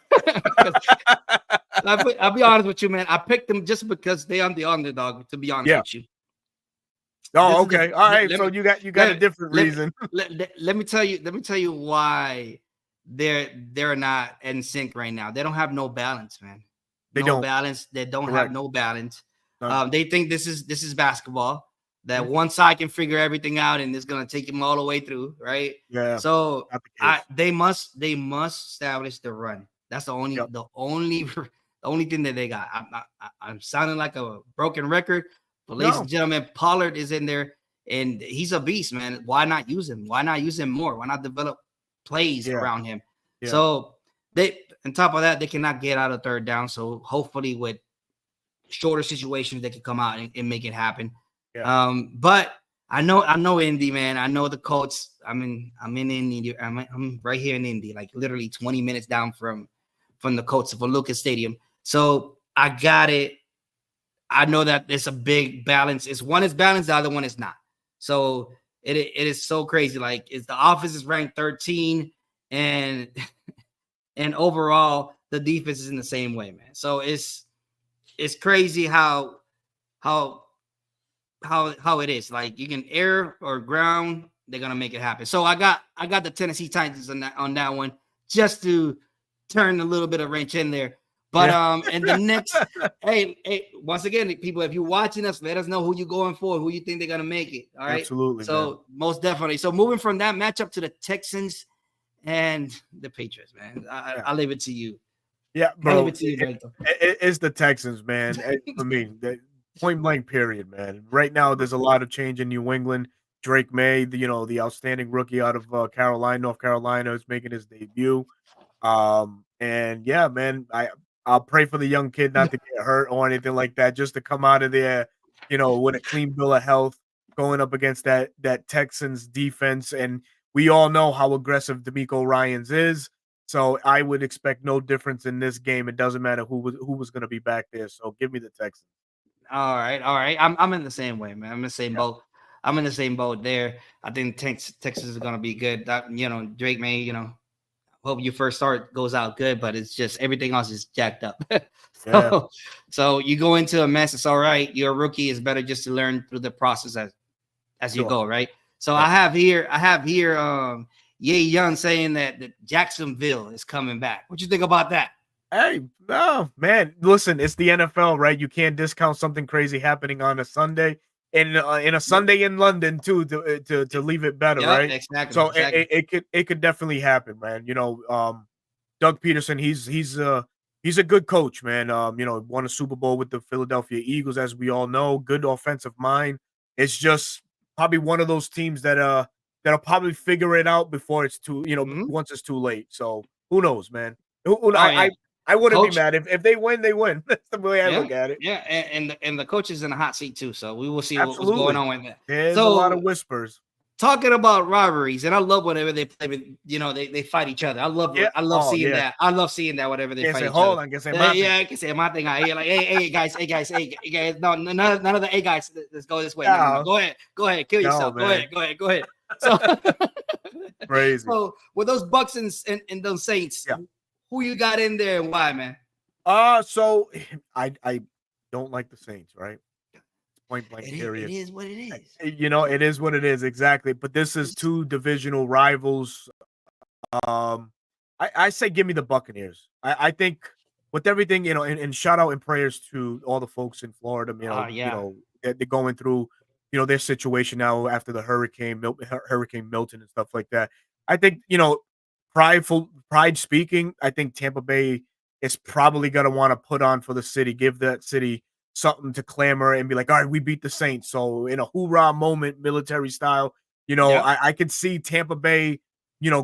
I'll be honest with you, man. I picked them just because they are the underdog, to be honest with you. Oh, okay. All right. So you got a different reason. Let me tell you why they're not in sync right now. They don't have no balance, man. They don't have no balance. They think this is basketball, that one side can figure everything out and it's gonna take them all the way through, right? Yeah. So they must establish the run. That's the only thing that they got. I'm sounding like a broken record, but ladies and gentlemen, Pollard is in there and he's a beast, man. Why not use him? Why not use him more? Why not develop plays around him? Yeah. So they, on top of that, they cannot get out of third down. So hopefully with shorter situations, they can come out and make it happen. Yeah. But I know Indy, man. I know the Colts. I'm in Indy. I'm right here in Indy, like literally 20 minutes down from the Colts for Lucas Stadium. So I got it. I know that it's a big balance. It's one is balanced, the other one is not. So it is so crazy. Like the offense is ranked 13, and overall the defense is in the same way, man. So it's crazy how it is. Like you can air or ground, they're gonna make it happen. So I got the Tennessee Titans on that one, just to turn a little bit of wrench in there. But and the next, hey, once again, people, if you're watching us, let us know who you're going for, who you think they're gonna make it. All right, absolutely. So man. most definitely. So moving from that matchup to the Texans and the Patriots, man, I'll leave it to you. Yeah, bro. I'll leave it to you, Berto. It's the Texans, man. For me, point blank, period, man. Right now, there's a lot of change in New England. Drake May, the outstanding rookie out of North Carolina, is making his debut. And yeah, man, I'll pray for the young kid not to get hurt or anything like that, just to come out of there, with a clean bill of health, going up against that Texans defense. And we all know how aggressive DeMeco Ryans is. So I would expect no difference in this game. It doesn't matter who was going to be back there. So give me the Texans. All right. I'm in the same way, man. I'm in the same boat. I'm in the same boat there. I think Texas is going to be good. Drake May, hope your first start goes out good, but it's just everything else is jacked up. So you go into a mess. It's all right. You're a rookie. It's better just to learn through the process as you go, right? So I have here Ye Young saying that Jacksonville is coming back. What you think about that? Hey, no, man. Listen, it's the NFL, right? You can't discount something crazy happening on a Sunday, and in a Sunday in London too, to leave it better, right? Exactly. So exactly. it could definitely happen, man. Doug Peterson, he's a good coach, man. Won a Super Bowl with the Philadelphia Eagles, as we all know. Good offensive mind. It's just probably one of those teams that'll probably figure it out before it's too, once it's too late. So who knows, man? I wouldn't be mad if they win. They win. That's the way I look at it. Yeah, and the coach is in a hot seat too. So we will see what's Absolutely. going on with that. There's a lot of whispers. Talking about rivalries, and I love whenever they play with, they fight each other. I love seeing that. I love seeing that whenever they fight each other. I can say my thing. I can say my thing. I hear like, hey guys. No, none of the guys. Let's go this way. No. Go ahead, kill yourself. Go ahead. So crazy. So with those Bucks and those Saints, who you got in there and why, man? So I don't like the Saints, right? Point blank, period. It is what it is. It is what it is, exactly. But this is two divisional rivals. I say give me the Buccaneers. I think with everything, and shout out and prayers to all the folks in Florida. They're going through, their situation now after the Hurricane Milton and stuff like that. I think, pride speaking, I think Tampa Bay is probably going to want to put on for the city, give that city something to clamor and be like, all right, we beat the Saints. So in a hoorah moment, military style, I could see Tampa Bay,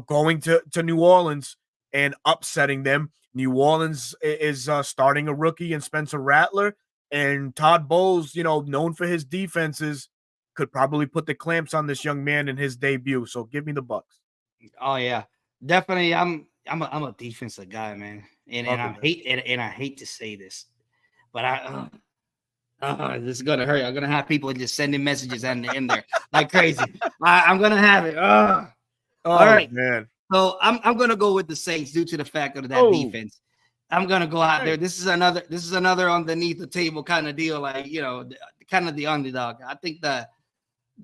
going to New Orleans and upsetting them. New Orleans is starting a rookie in Spencer Rattler, and Todd Bowles, known for his defenses, could probably put the clamps on this young man in his debut. So give me the Bucks. Oh yeah, definitely. I'm a defensive guy, man, and I hate to say this, but this is gonna hurt. I'm gonna have people just sending messages in there like crazy. I'm gonna have it. All right, man. So I'm gonna go with the Saints due to the fact of that defense. I'm gonna go out there. This is another underneath the table kind of deal, like kind of the underdog. I think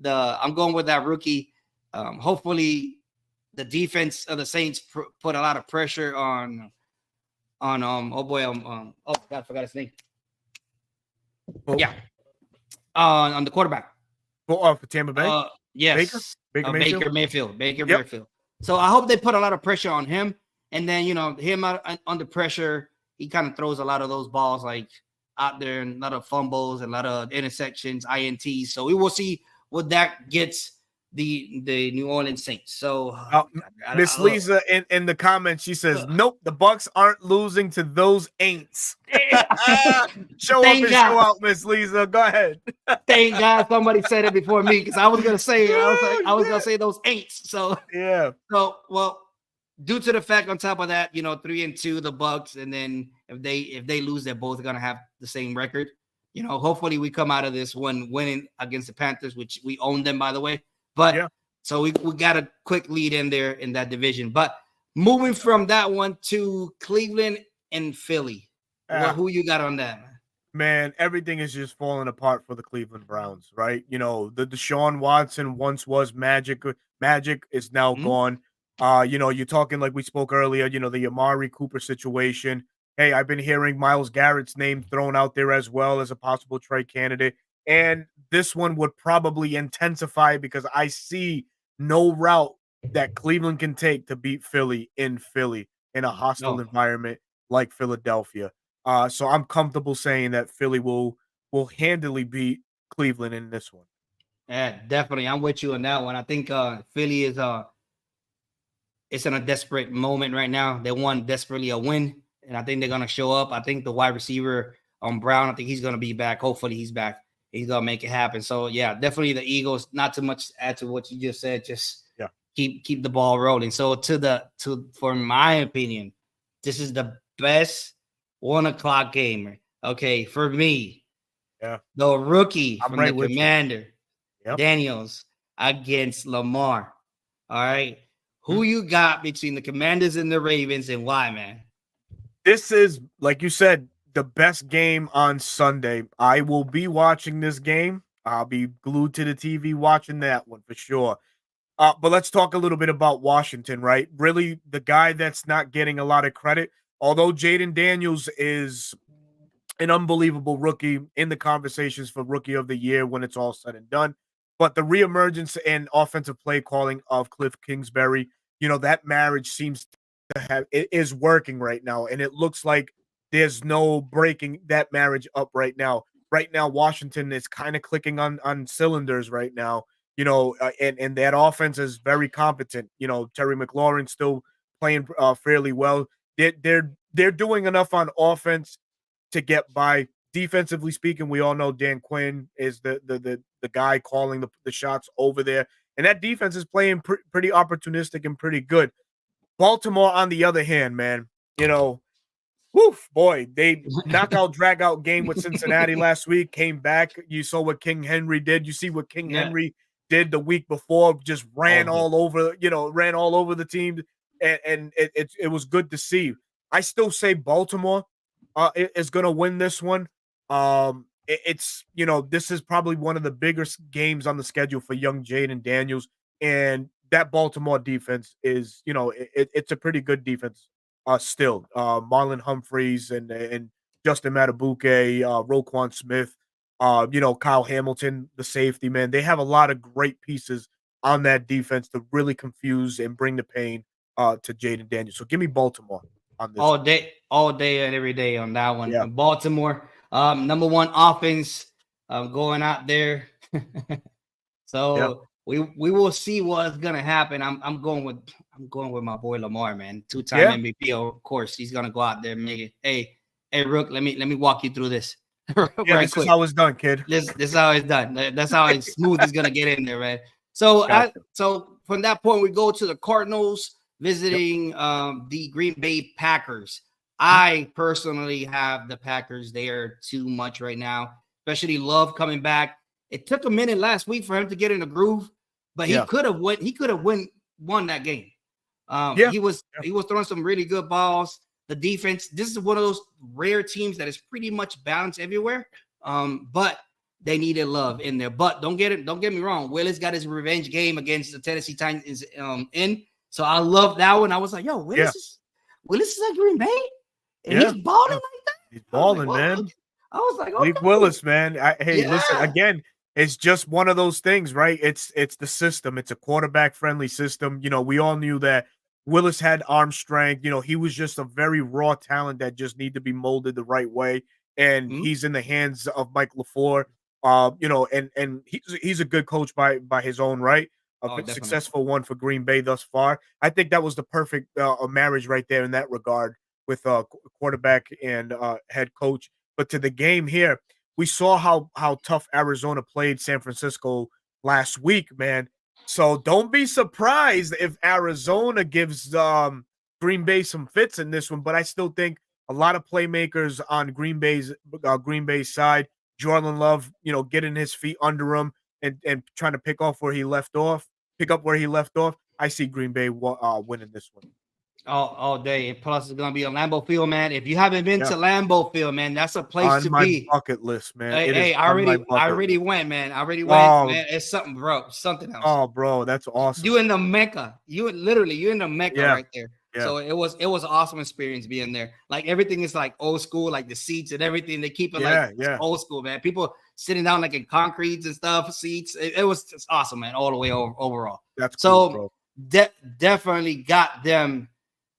I'm going with that rookie. Hopefully, the defense of the Saints put a lot of pressure on God, I forgot his name. On the quarterback. For Tampa Bay? Yes. Baker Mayfield. Mayfield. So I hope they put a lot of pressure on him. And then, him under pressure, he kind of throws a lot of those balls like out there, and a lot of fumbles and a lot of interceptions, INTs. So we will see what that gets the New Orleans Saints. So Miss Lisa in the comments, she says, "Nope, the Bucks aren't losing to those ain'ts." Show up and show out, Miss Lisa. Go ahead. Thank God somebody said it before me, because I was gonna say gonna say those ain'ts. So yeah. So well, due to the fact on top of that, 3-2 the Bucks, and then if they lose, they're both gonna have the same record. Hopefully we come out of this one winning against the Panthers, which we own them, by the way. But so we got a quick lead in there in that division. But moving from that one to Cleveland and Philly, who you got on that, man? Everything is just falling apart for the Cleveland Browns, right? The Deshaun Watson once was magic. Magic is now gone. You're talking like we spoke earlier, the Amari Cooper situation. Hey, I've been hearing Myles Garrett's name thrown out there as well as a possible trade candidate. And this one would probably intensify because I see no route that Cleveland can take to beat Philly in a hostile environment like Philadelphia. So I'm comfortable saying that Philly will handily beat Cleveland in this one. Yeah, definitely. I'm with you on that one. I think Philly is it's in a desperate moment right now. They want desperately a win, and I think they're gonna show up. I think the wide receiver Brown, I think he's gonna be back. Hopefully he's back. He's gonna make it happen. So yeah, definitely the Eagles. Not too much to add to what you just said. Just keep the ball rolling. So for my opinion, this is the best 1:00 game. Okay, for me. Yeah. The rookie from the Commander, Daniels against Lamar. All right. Who you got between the Commanders and the Ravens, and why, man? This is, like you said, the best game on Sunday. I will be watching this game. I'll be glued to the TV watching that one for sure. But let's talk a little bit about Washington, right? Really, the guy that's not getting a lot of credit, although Jaden Daniels is an unbelievable rookie in the conversations for Rookie of the Year when it's all said and done. But the reemergence and offensive play calling of Cliff Kingsbury, that marriage seems to it is working right now. And it looks like there's no breaking that marriage up right now. Right now, Washington is kind of clicking on cylinders right now, and that offense is very competent. Terry McLaurin still playing fairly well. They're doing enough on offense to get by. Defensively speaking, we all know Dan Quinn is the guy calling the shots over there, and that defense is playing pretty opportunistic and pretty good. Baltimore, on the other hand, man, boy, they knockout drag out game with Cincinnati last week, came back. You saw what King Henry did. You see what King Henry did the week before, just ran all over the team, and it was good to see. I still say Baltimore is going to win this one. It's this is probably one of the biggest games on the schedule for young Jaden Daniels, and that Baltimore defense is it's a pretty good defense still. Marlon Humphreys and Justin Matabuke, Roquan Smith, Kyle Hamilton, the safety, man. They have a lot of great pieces on that defense to really confuse and bring the pain to Jaden Daniels. So give me Baltimore on this all day and every day on that one. Yeah. Baltimore, number one offense, going out there. So we will see what's gonna happen. I'm going with my boy Lamar, man. 2-time MVP, of course. He's gonna go out there and make it. Hey, Rook, let me walk you through this. This is how it's done, kid. This is how it's done. That's how it's smooth. It's gonna get in there, man. So so from that point, we go to the Cardinals visiting the Green Bay Packers. I personally have the Packers. They are too much right now, especially Love coming back. It took a minute last week for him to get in the groove, but he could have won that game. He was throwing some really good balls. The defense, this is one of those rare teams that is pretty much balanced everywhere. But they needed Love in there. But don't get me wrong. Willis got his revenge game against the Tennessee Titans in. So I love that one. I was like, yo, Willis is at Green Bay, and he's balling like that. He's balling, man. I was like, okay. Malik Willis, man. Listen, again, it's just one of those things, right? It's the system. It's a quarterback-friendly system. We all knew that Willis had arm strength. He was just a very raw talent that just needed to be molded the right way. And he's in the hands of Mike LaFleur. And he's a good coach by his own right. successful one for Green Bay thus far. I think that was the perfect marriage right there in that regard with quarterback and head coach. But to the game here, we saw how tough Arizona played San Francisco last week, man. So don't be surprised if Arizona gives Green Bay some fits in this one. But I still think a lot of playmakers on Green Bay's side. Jordan Love, getting his feet under him and trying to pick up where he left off. I see Green Bay winning this one. All day. And plus, it's gonna be a Lambeau Field, man. If you haven't been to Lambeau Field, man, that's a place to be. Bucket list, man. Hey, I already went, man. Man. It's something, bro. Something else. Oh, bro, that's awesome. You in the Mecca. You're in the Mecca right there. Yeah. So it was an awesome experience being there. Like everything is like old school, like the seats and everything. They keep it old school, man. People sitting down like in concretes and stuff, seats. It was just awesome, man, all the way overall. That's cool, bro. Definitely got them.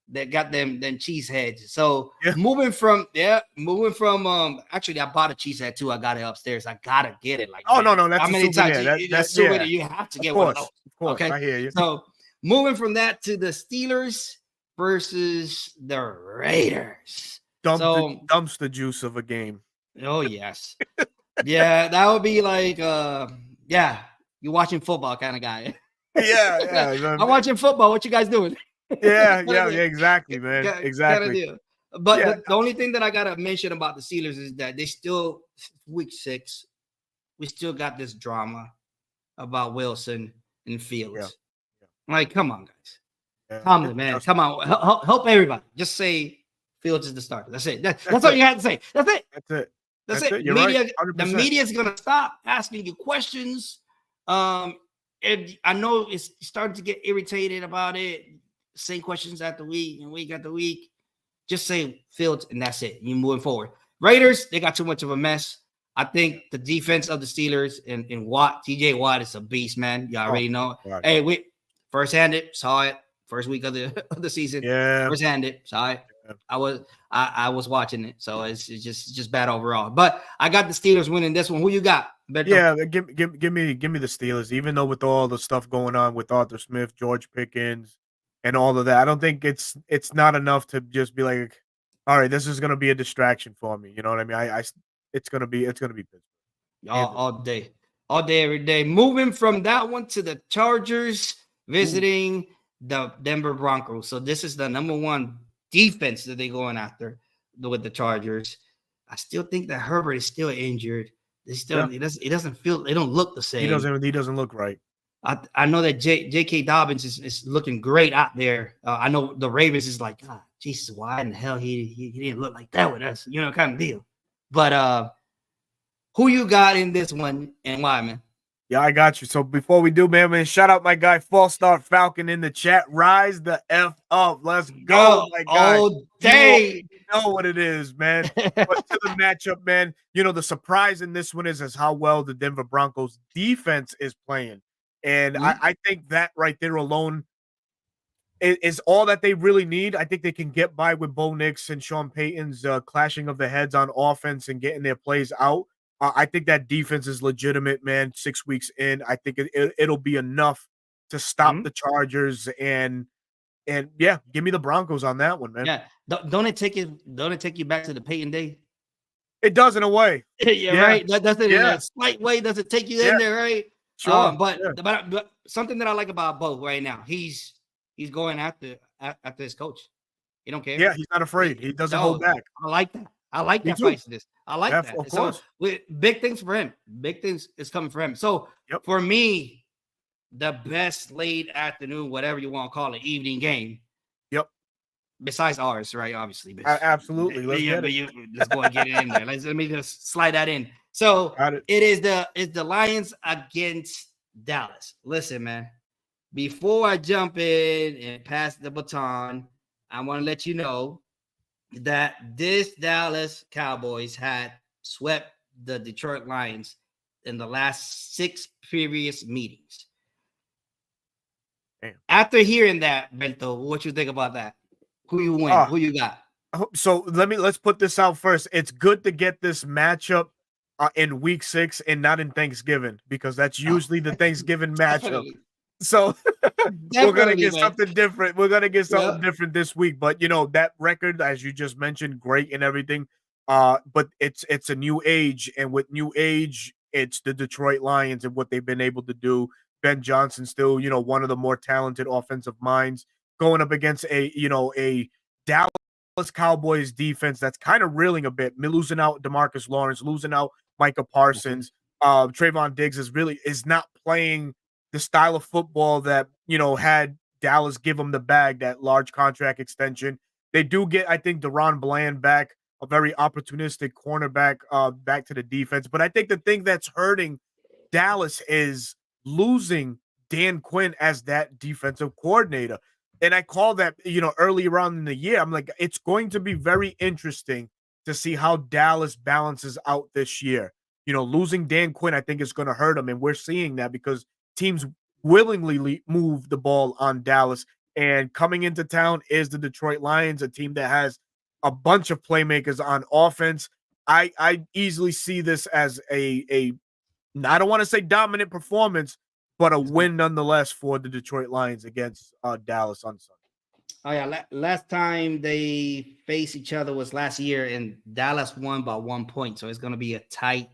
That got them cheese heads. So moving from actually I bought a cheese head too. I got it upstairs. I gotta get it. Like, no, that's how many times you have to get one of those. Of course, okay, I hear you. So moving from that to the Steelers versus the Raiders. Dumpster juice of a game. Oh yes. Yeah, that would be like you're watching football kind of guy. Yeah. I'm watching football. What you guys doing? Yeah, exactly, man. Exactly. But the only thing that I gotta mention about the Steelers is that they still week 6, we still got this drama about Wilson and Fields. Like, come on, guys. Calm down, man. Come on. Help everybody. Just say Fields is the starter. That's it. That's all you had to say. That's it. That's it. You're media, right. the media is gonna stop asking you questions. And I know it's starting to get irritated about it. Same questions after week and week after week. Just say Fields and that's it. You're moving forward. Raiders, they got too much of a mess. I think the defense of the Steelers and Watt, TJ Watt is a beast, man. You already know. Right. Hey, we first-handed, saw it. First week of the season. Yeah. First-handed, saw it. I was watching it, so it's just bad overall. But I got the Steelers winning this one. Who you got? Berto? Yeah, give me the Steelers. Even though with all the stuff going on with Arthur Smith, George Pickens, and all of that, I don't think it's not enough to just be like, all right, this is going to be a distraction for me. You know what I mean? It's going to be Pittsburgh. All day, every day. Moving from that one to the Chargers visiting the Denver Broncos. So this is the number one defense that they're going after with the Chargers. I still think that Herbert is still injured. It don't look the same. He doesn't look right. I know that J.K. Dobbins is looking great out there. I know the Ravens is like, Jesus, why in the hell he didn't look like that with us, kind of deal. But who you got in this one and why, man? Yeah, I got you. So before we do, man, shout out my guy False Start Falcon in the chat. Rise the F up. Let's go, my guy. All day. You know what it is, man. But to the matchup, man, the surprise in this one is how well the Denver Broncos defense is playing. And I think that right there alone is all that they really need. I think they can get by with Bo Nix and Sean Payton's clashing of the heads on offense and getting their plays out. I think that defense is legitimate, man. 6 weeks in, I think it'll be enough to stop the Chargers and give me the Broncos on that one, man. Yeah, don't it take you back to the Payton day? It does in a way. Yeah, right. That's it. In a slight way, does it take you in there, right? Sure. But something that I like about Bo right now, he's going after his coach. He don't care. Yeah, he's not afraid. He doesn't hold back. I like that. I like that feistiness. I like that. Of course. So big things for him. Big things is coming for him. So for me, the best late afternoon, whatever you want to call it, evening game. Yep. Besides ours, right? Obviously. Absolutely. Let's go and get it in there. Let me just slide that in. So it is the Lions against Dallas. Listen, man. Before I jump in and pass the baton, I want to let you know that this Dallas Cowboys had swept the Detroit Lions in the last 6 previous meetings. Damn. After hearing that, Berto, what you think about that? Who you win? Who you got? So let's put this out first. It's good to get this matchup in week 6 and not in Thanksgiving because that's usually the Thanksgiving matchup. So we're gonna get man. something different. We're gonna get something different this week. But that record, as you just mentioned, great and everything. But it's a new age, and with new age, it's the Detroit Lions and what they've been able to do. Ben Johnson still, one of the more talented offensive minds, going up against a Dallas Cowboys defense that's kind of reeling a bit, losing out DeMarcus Lawrence, losing out Micah Parsons. Trayvon Diggs is not playing the style of football that had Dallas give them the bag, that large contract extension. They do get, I think, Deron Bland back, a very opportunistic cornerback, back to the defense. But I think the thing that's hurting Dallas is losing Dan Quinn as that defensive coordinator. And I call that, earlier on in the year, I'm like, it's going to be very interesting to see how Dallas balances out this year. Losing Dan Quinn, I think, is going to hurt them. And we're seeing that because teams willingly move the ball on Dallas. And coming into town is the Detroit Lions, a team that has a bunch of playmakers on offense. I easily see this as I don't want to say dominant performance, but a win nonetheless for the Detroit Lions against Dallas on Sunday. Oh yeah, last time they faced each other was last year, and Dallas won by 1 point. So it's going to be a tight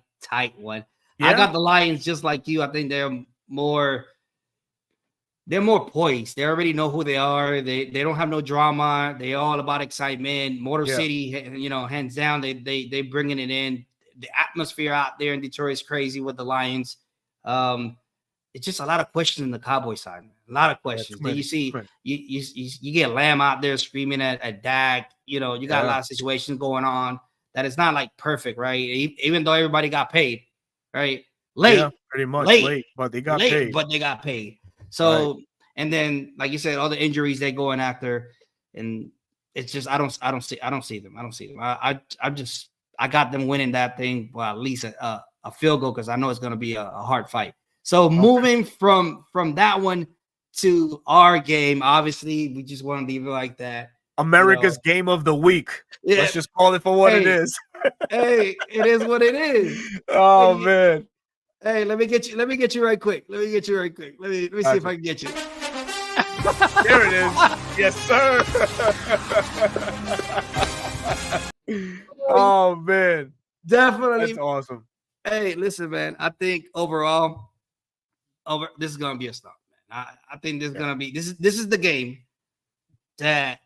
one. Yeah. I got the Lions just like you. I think they're more poised. They already know who they are. They don't have no drama. They're all about excitement. Motor City, hands down. They bringing it in. The atmosphere out there in Detroit is crazy with the Lions. It's just a lot of questions in the Cowboy side, man. A lot of questions. You see, you get Lamb out there screaming at Dak. You got a lot of situations going on that is not like perfect, right? Even though everybody got paid, right? Late, pretty much late, but they got paid. But they got paid. So, and then, like you said, all the injuries they're going after, and it's just I don't see them. I got them winning that thing, well, at least a field goal, because I know it's going to be a hard fight. So moving from that one to our game, obviously, we just want to leave it like that. America's game of the week. Yeah. Let's just call it for what it is. Hey, it is what it is. Oh, man. Hey, let me get you right quick. Let me see if I can get you. There it is. Yes, sir. Oh, man. Definitely. That's awesome. Hey, listen, man. I think overall, this is gonna be a stop, man. I think this is gonna be this is the game that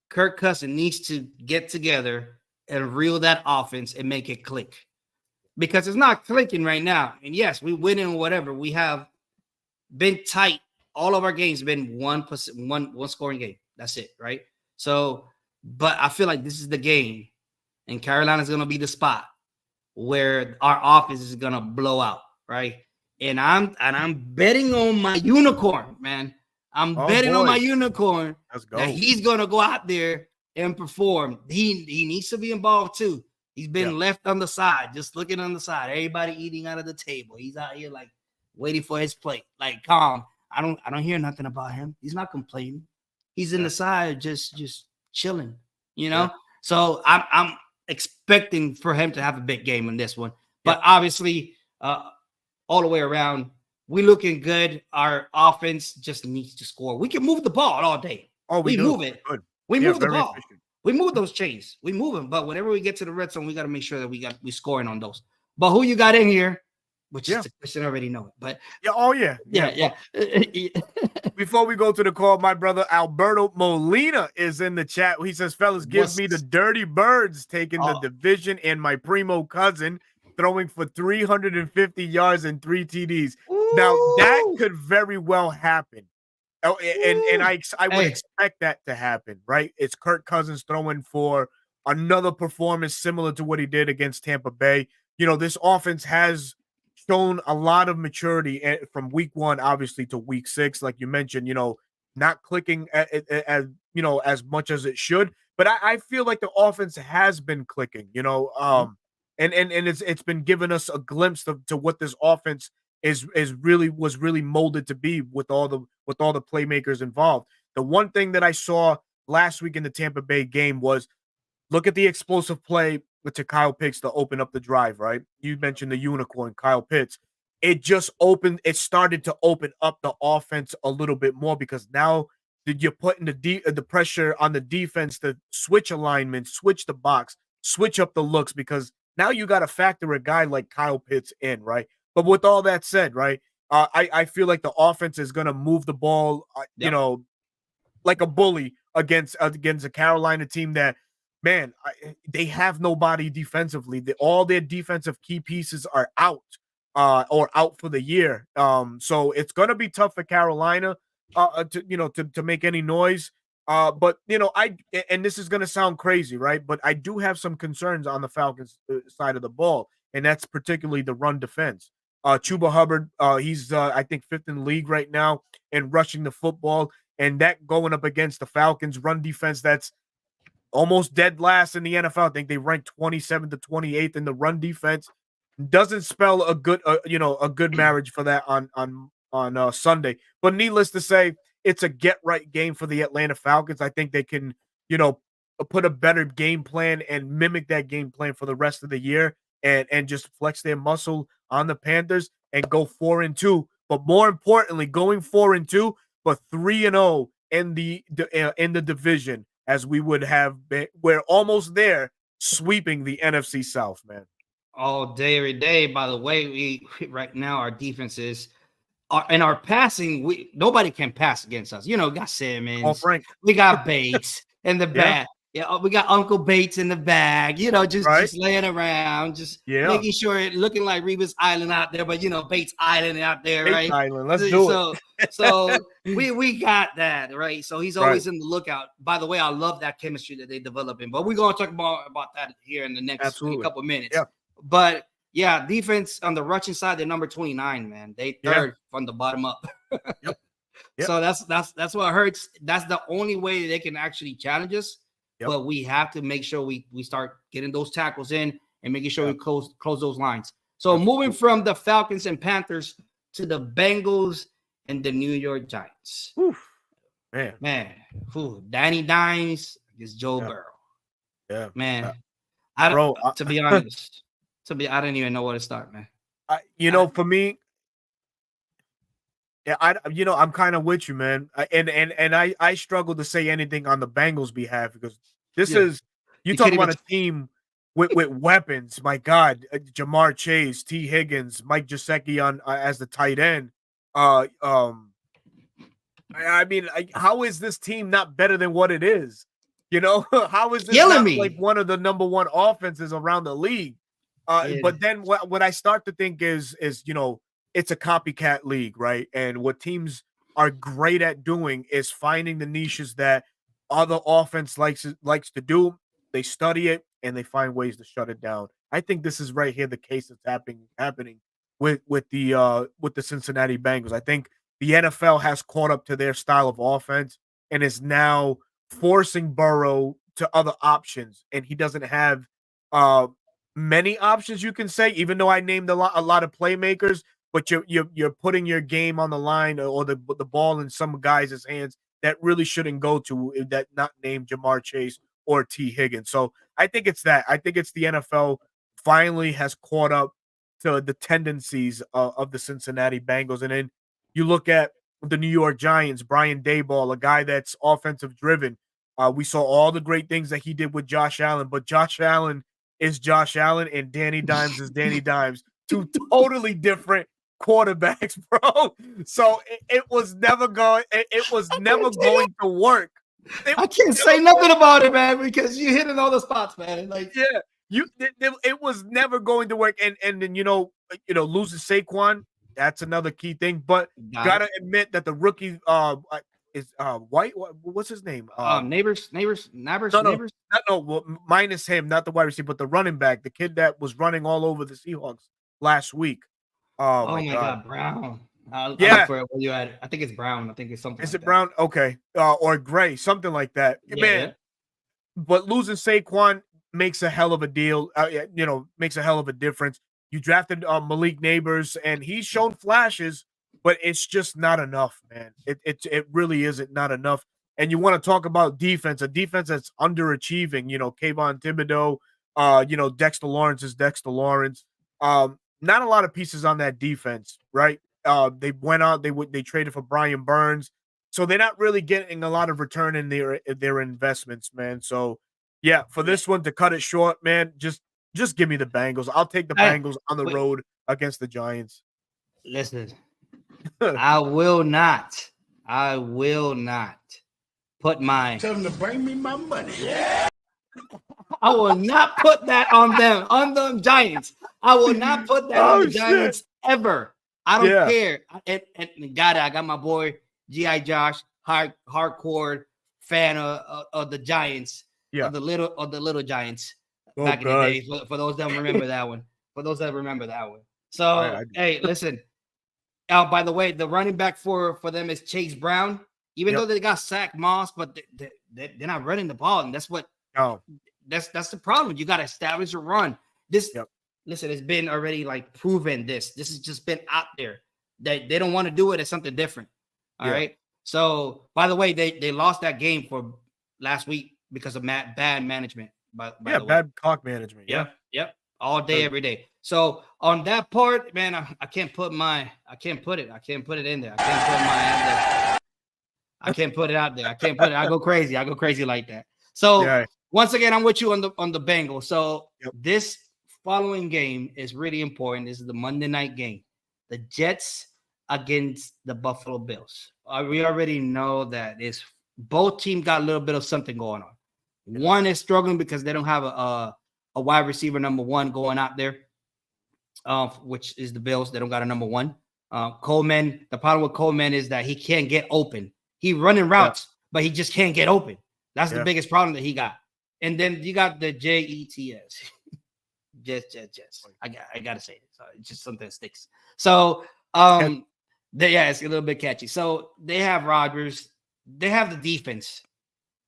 Kirk Cousins needs to get together and reel that offense and make it click, because it's not clicking right now. And yes, we win in whatever. We have been tight. All of our games have been one scoring game. That's it, right? So, but I feel like this is the game, and Carolina's gonna be the spot where our offense is gonna blow out, right? And I'm betting on my unicorn, man. I'm betting on my unicorn. Let's go. That he's gonna go out there and perform. He needs to be involved too. He's been left on the side, just looking on the side. Everybody eating out of the table. He's out here like waiting for his plate, like calm. I don't hear nothing about him. He's not complaining. He's in the side, just chilling, So I'm expecting for him to have a big game in this one. But obviously, all the way around, we looking good. Our offense just needs to score. We can move the ball all day. Oh, we move it. Good. We move the ball. Efficient. We move those chains. We move them. But whenever we get to the red zone, we got to make sure that we scoring on those. But who you got in here? Which is the question, I already know it. But yeah. Before we go to the call, my brother Alberto Molina is in the chat. He says, "Fellas, give me the Dirty Birds taking the division and my primo cousin throwing for 350 yards and 3 TDs." Ooh. Now that could very well happen. Oh, and I would expect that to happen, right? It's Kirk Cousins throwing for another performance similar to what he did against Tampa Bay. This offense has shown a lot of maturity from week 1, obviously, to week 6. Like you mentioned, not clicking as much as it should. But I feel like the offense has been clicking, and it's been giving us a glimpse to what this offense was really molded to be with all the playmakers involved. The one thing that I saw last week in the Tampa Bay game was, look at the explosive play to Kyle Pitts to open up the drive, right? You mentioned the unicorn, Kyle Pitts. it started to open up the offense a little bit more, because now that you're putting the pressure on the defense to switch alignment, switch the box, switch up the looks, because now you got to factor a guy like Kyle Pitts in, right? But with all that said, right, I feel like the offense is going to move the ball, like a bully against a Carolina team that, man, they have nobody defensively. All their defensive key pieces are out, or out for the year. So it's going to be tough for Carolina, to make any noise. But and this is going to sound crazy, right? But I do have some concerns on the Falcons side of the ball, and that's particularly the run defense. Chuba Hubbard, he's I think 5th in the league right now in rushing the football, and that going up against the Falcons run defense that's almost dead last in the NFL. I think they ranked 27th to 28th in the run defense. Doesn't spell a good a good marriage for that on Sunday. But needless to say, it's a get right game for the Atlanta Falcons. I think they can, put a better game plan and mimic that game plan for the rest of the year, and just flex their muscle on the Panthers and go 4-2. But more importantly, going 4-2, but 3-0 in the division, as we would have been. We're almost there, sweeping the NFC South, man. All day, every day. By the way, we right now our defenses are in our passing. Nobody can pass against us. We got Simmons, we got Bates in the back. Yeah, we got Uncle Bates in the bag. Just laying around, just making sure it looking like Revis Island out there, but Bates Island out there, Bates right? Island, let's do it. So we got that, right? So he's always in the lookout. By the way, I love that chemistry that they developing, but we're gonna talk about that here in the next couple of minutes. Yeah. But yeah, defense on the rushing side, they're number 29, man. They third from the bottom up. Yep. So that's what hurts. That's the only way they can actually challenge us. Yep. But we have to make sure we start getting those tackles in and making sure we close those lines. So moving from the Falcons and Panthers to the Bengals and the New York Giants. Oof. Man. Danny Dimes against Joe Burrow. Yeah. Man. To be honest, I don't even know where to start, man. For me, I'm kind of with you, man. And I struggle to say anything on the Bengals' behalf, because this is you talk about a team with weapons. My God, Jamar Chase, T. Higgins, Mike Gesicki on as the tight end. I mean, how is this team not better than what it is? How is this not like one of the number one offenses around the league? But then what I start to think is it's a copycat league, right? And what teams are great at doing is finding the niches that other offense likes to do. They study it and they find ways to shut it down. I think this is right here the case that's happening with the Cincinnati Bengals. I think the NFL has caught up to their style of offense and is now forcing Burrow to other options, and he doesn't have many options, you can say, even though I named a lot of playmakers. But you're putting your game on the line, or the ball in some guys' hands that really shouldn't go to that, not named Jamar Chase or T. Higgins. So I think it's that. I think it's the NFL finally has caught up to the tendencies of the Cincinnati Bengals. And then you look at the New York Giants, Brian Daboll, a guy that's offensive driven. We saw all the great things that he did with Josh Allen, but Josh Allen is Josh Allen and Danny Dimes is Danny Dimes. Two totally different quarterbacks, bro. So it was never going to work. I can't say nothing about it, man, because you hit in all the spots, man. It was never going to work. And then losing Saquon, that's another key thing. But gotta admit that the rookie is White. What's his name? Neighbors. No, minus him, not the wide receiver, but the running back, the kid that was running all over the Seahawks last week. Oh my God, Brown. For it. You had, I think it's Brown. I think it's something. Is it Brown? Okay, or Gray, something like that. Man, but losing Saquon makes a hell of a deal. Makes a hell of a difference. You drafted Malik Neighbors, and he's shown flashes, but it's just not enough, man. It really isn't not enough. And you want to talk about defense, a defense that's underachieving. Kayvon Thibodeau, Dexter Lawrence is Dexter Lawrence. not a lot of pieces on that defense, right? They went out, they traded for Brian Burns, so they're not really getting a lot of return in their investments, man. So yeah, for this one to cut it short, man, just give me the Bengals. I'll take the Hey, Bengals on the wait, road against the Giants. listen, I will not put my. Tell them to bring me my money. I will not put that on them Giants. I will not put that on the Giants ever. I don't care. And got it. I got my boy G.I. Josh, hardcore fan of the Giants, of the little Giants back in the day. For those that remember that one. So hey, listen. By the way, the running back for them is Chase Brown. Even though they got Zach Moss, but they're not running the ball, and that's what. That's the problem. You got to establish a run. Listen, it's been already like proven. This has just been out there. They don't want to do it as something different. All right. So by the way, they lost that game for last week because of bad management. Bad clock management. Yep. All day, every day. So on that part, man, I can't put it in there. I can't put it in there. I can't put it out there. I can't put it. I go crazy like that. So once again, I'm with you on the Bengals. So this following game is really important. This is the Monday night game. The Jets against the Buffalo Bills. We already know that both teams got a little bit of something going on. One is struggling because they don't have a wide receiver number one going out there, which is the Bills. They don't got a number one. Coleman, the problem with Coleman is that he can't get open. He running routes, but he just can't get open. That's the biggest problem that he got. And then you got the Jets. Jets. I gotta say it. So it's just something that sticks. So it's a little bit catchy. So they have Rodgers. They have the defense.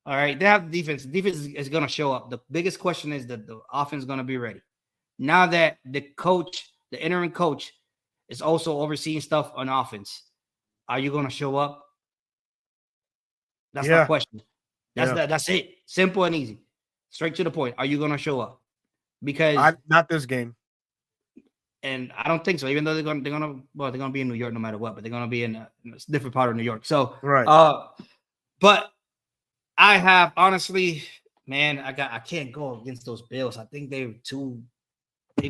All right, they have the defense. The defense is going to show up. The biggest question is that the offense is going to be ready. Now that the interim coach, is also overseeing stuff on offense, are you going to show up? That's my question. That's it. Simple and easy. Straight to the point. Are you going to show up? Because not this game. And I don't think so. Even though they're going to be in New York no matter what, but they're going to be in a different part of New York. So but I have honestly, man, I can't go against those Bills. I think they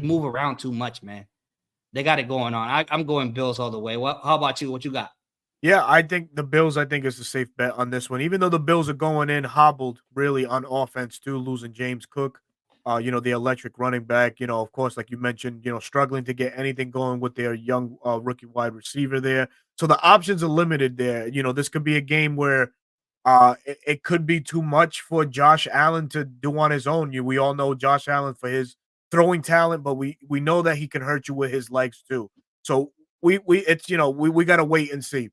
move around too much, man. They got it going on. I'm going Bills all the way. How about you? What you got? Yeah, I think the Bills, is a safe bet on this one. Even though the Bills are going in hobbled really on offense too, losing James Cook, the electric running back, of course, like you mentioned, struggling to get anything going with their young rookie wide receiver there. So the options are limited there. This could be a game where it could be too much for Josh Allen to do on his own. We all know Josh Allen for his throwing talent, but we know that he can hurt you with his legs too. So we got to wait and see.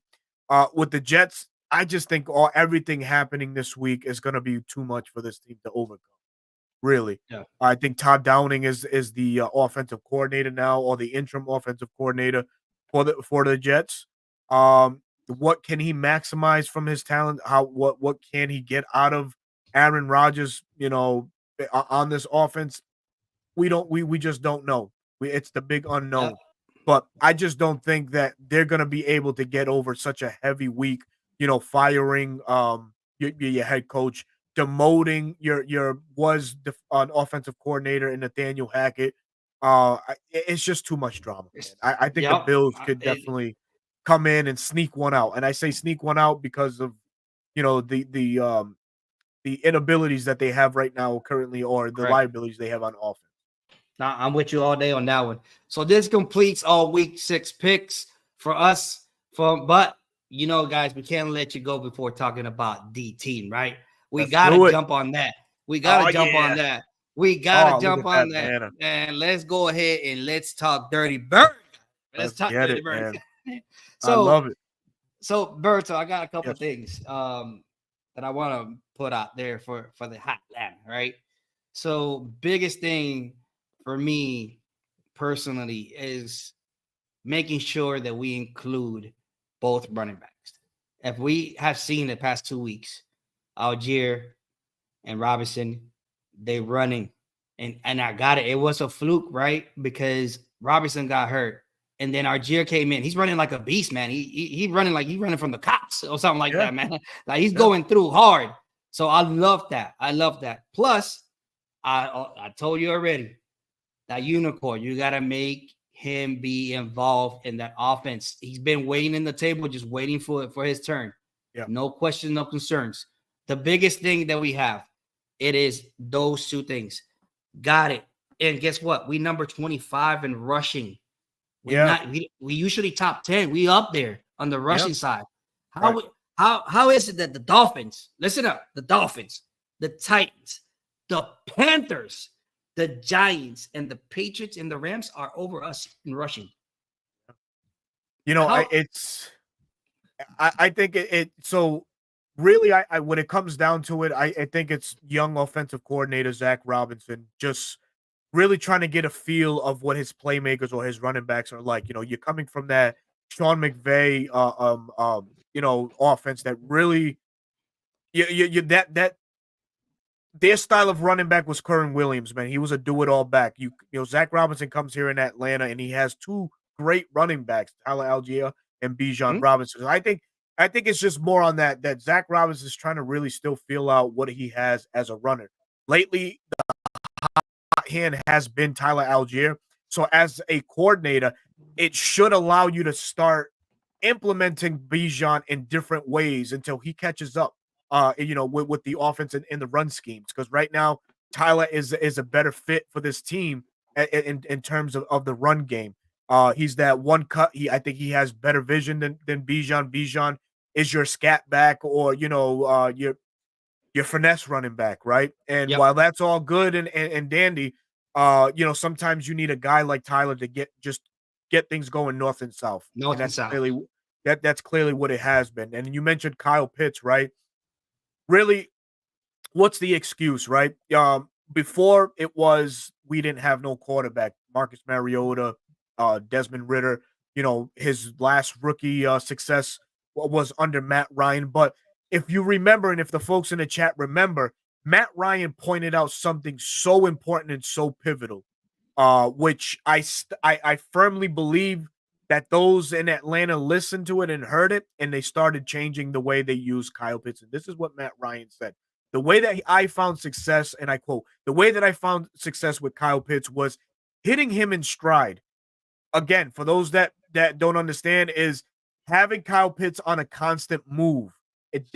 With the Jets, I just think everything happening this week is going to be too much for this team to overcome. Really, I think Todd Downing is the offensive coordinator now, or the interim offensive coordinator for the Jets. What can he maximize from his talent? What can he get out of Aaron Rodgers? On this offense, we just don't know. It's the big unknown. But I just don't think that they're going to be able to get over such a heavy week. Firing your head coach, demoting your an offensive coordinator in Nathaniel Hackett. It's just too much drama. I think the Bills could definitely come in and sneak one out. And I say sneak one out because of the inabilities that they have right now currently, or the liabilities they have on offense. Now, I'm with you all day on that one. So this completes all week 6 picks for us. But guys, we can't let you go before talking about D team, right? We gotta jump on that. We gotta jump on that. We gotta jump on that. And let's go ahead and let's talk Dirty Bird. Let's talk Dirty Bird. I love it. So Berto, I got a couple things that I want to put out there for the hotline, right? So biggest thing for me personally is making sure that we include both running backs. If we have seen the past 2 weeks, Algier and Robinson, they running and I got it. It was a fluke, right? Because Robinson got hurt. And then Argier came in. He's running like a beast, man. He running like he's running from the cops or something like that, man. Like he's going through hard. So I love that. I love that. Plus, I told you already, that unicorn, you got to make him be involved in that offense. He's been waiting in the table, just waiting for his turn. Yeah. No question, no concerns. The biggest thing that we have, it is those two things. Got it. And guess what? We number 25 in rushing. We usually top 10. We up there on the rushing side. How is it that the Dolphins, listen up, the Dolphins, the Titans, the Panthers, the Giants, and the Patriots and the Rams are over us in rushing? I think it so really I when it comes down to it, I think it's young offensive coordinator Zach Robinson just really trying to get a feel of what his playmakers or his running backs are like. You're coming from that Sean McVay offense that really that their style of running back was Curran Williams, man. He was a do-it-all back. Zach Robinson comes here in Atlanta and he has two great running backs, Tyler Algier and Bijan Robinson. So I think it's just more on that Zach Robinson is trying to really still feel out what he has as a runner. Lately, hand has been Tyler Algier. So as a coordinator, it should allow you to start implementing Bijan in different ways until he catches up, with the offense in the run schemes. Because right now, Tyler is a better fit for this team in terms of the run game. He's that one cut. I think he has better vision than Bijan. Bijan is your scat back or, your finesse running back, right? And while that's all good and dandy, sometimes you need a guy like Tyler to get things going north and south. That's clearly what it has been. And you mentioned Kyle Pitts, right? Really, what's the excuse, right? Before it was we didn't have no quarterback. Marcus Mariota, Desmond Ridder, his last rookie success was under Matt Ryan, but if you remember, and if the folks in the chat remember, Matt Ryan pointed out something so important and so pivotal, which I firmly believe that those in Atlanta listened to it and heard it, and they started changing the way they use Kyle Pitts. And this is what Matt Ryan said. The way that I found success, and I quote, the way that I found success with Kyle Pitts was hitting him in stride. Again, for those that don't understand, is having Kyle Pitts on a constant move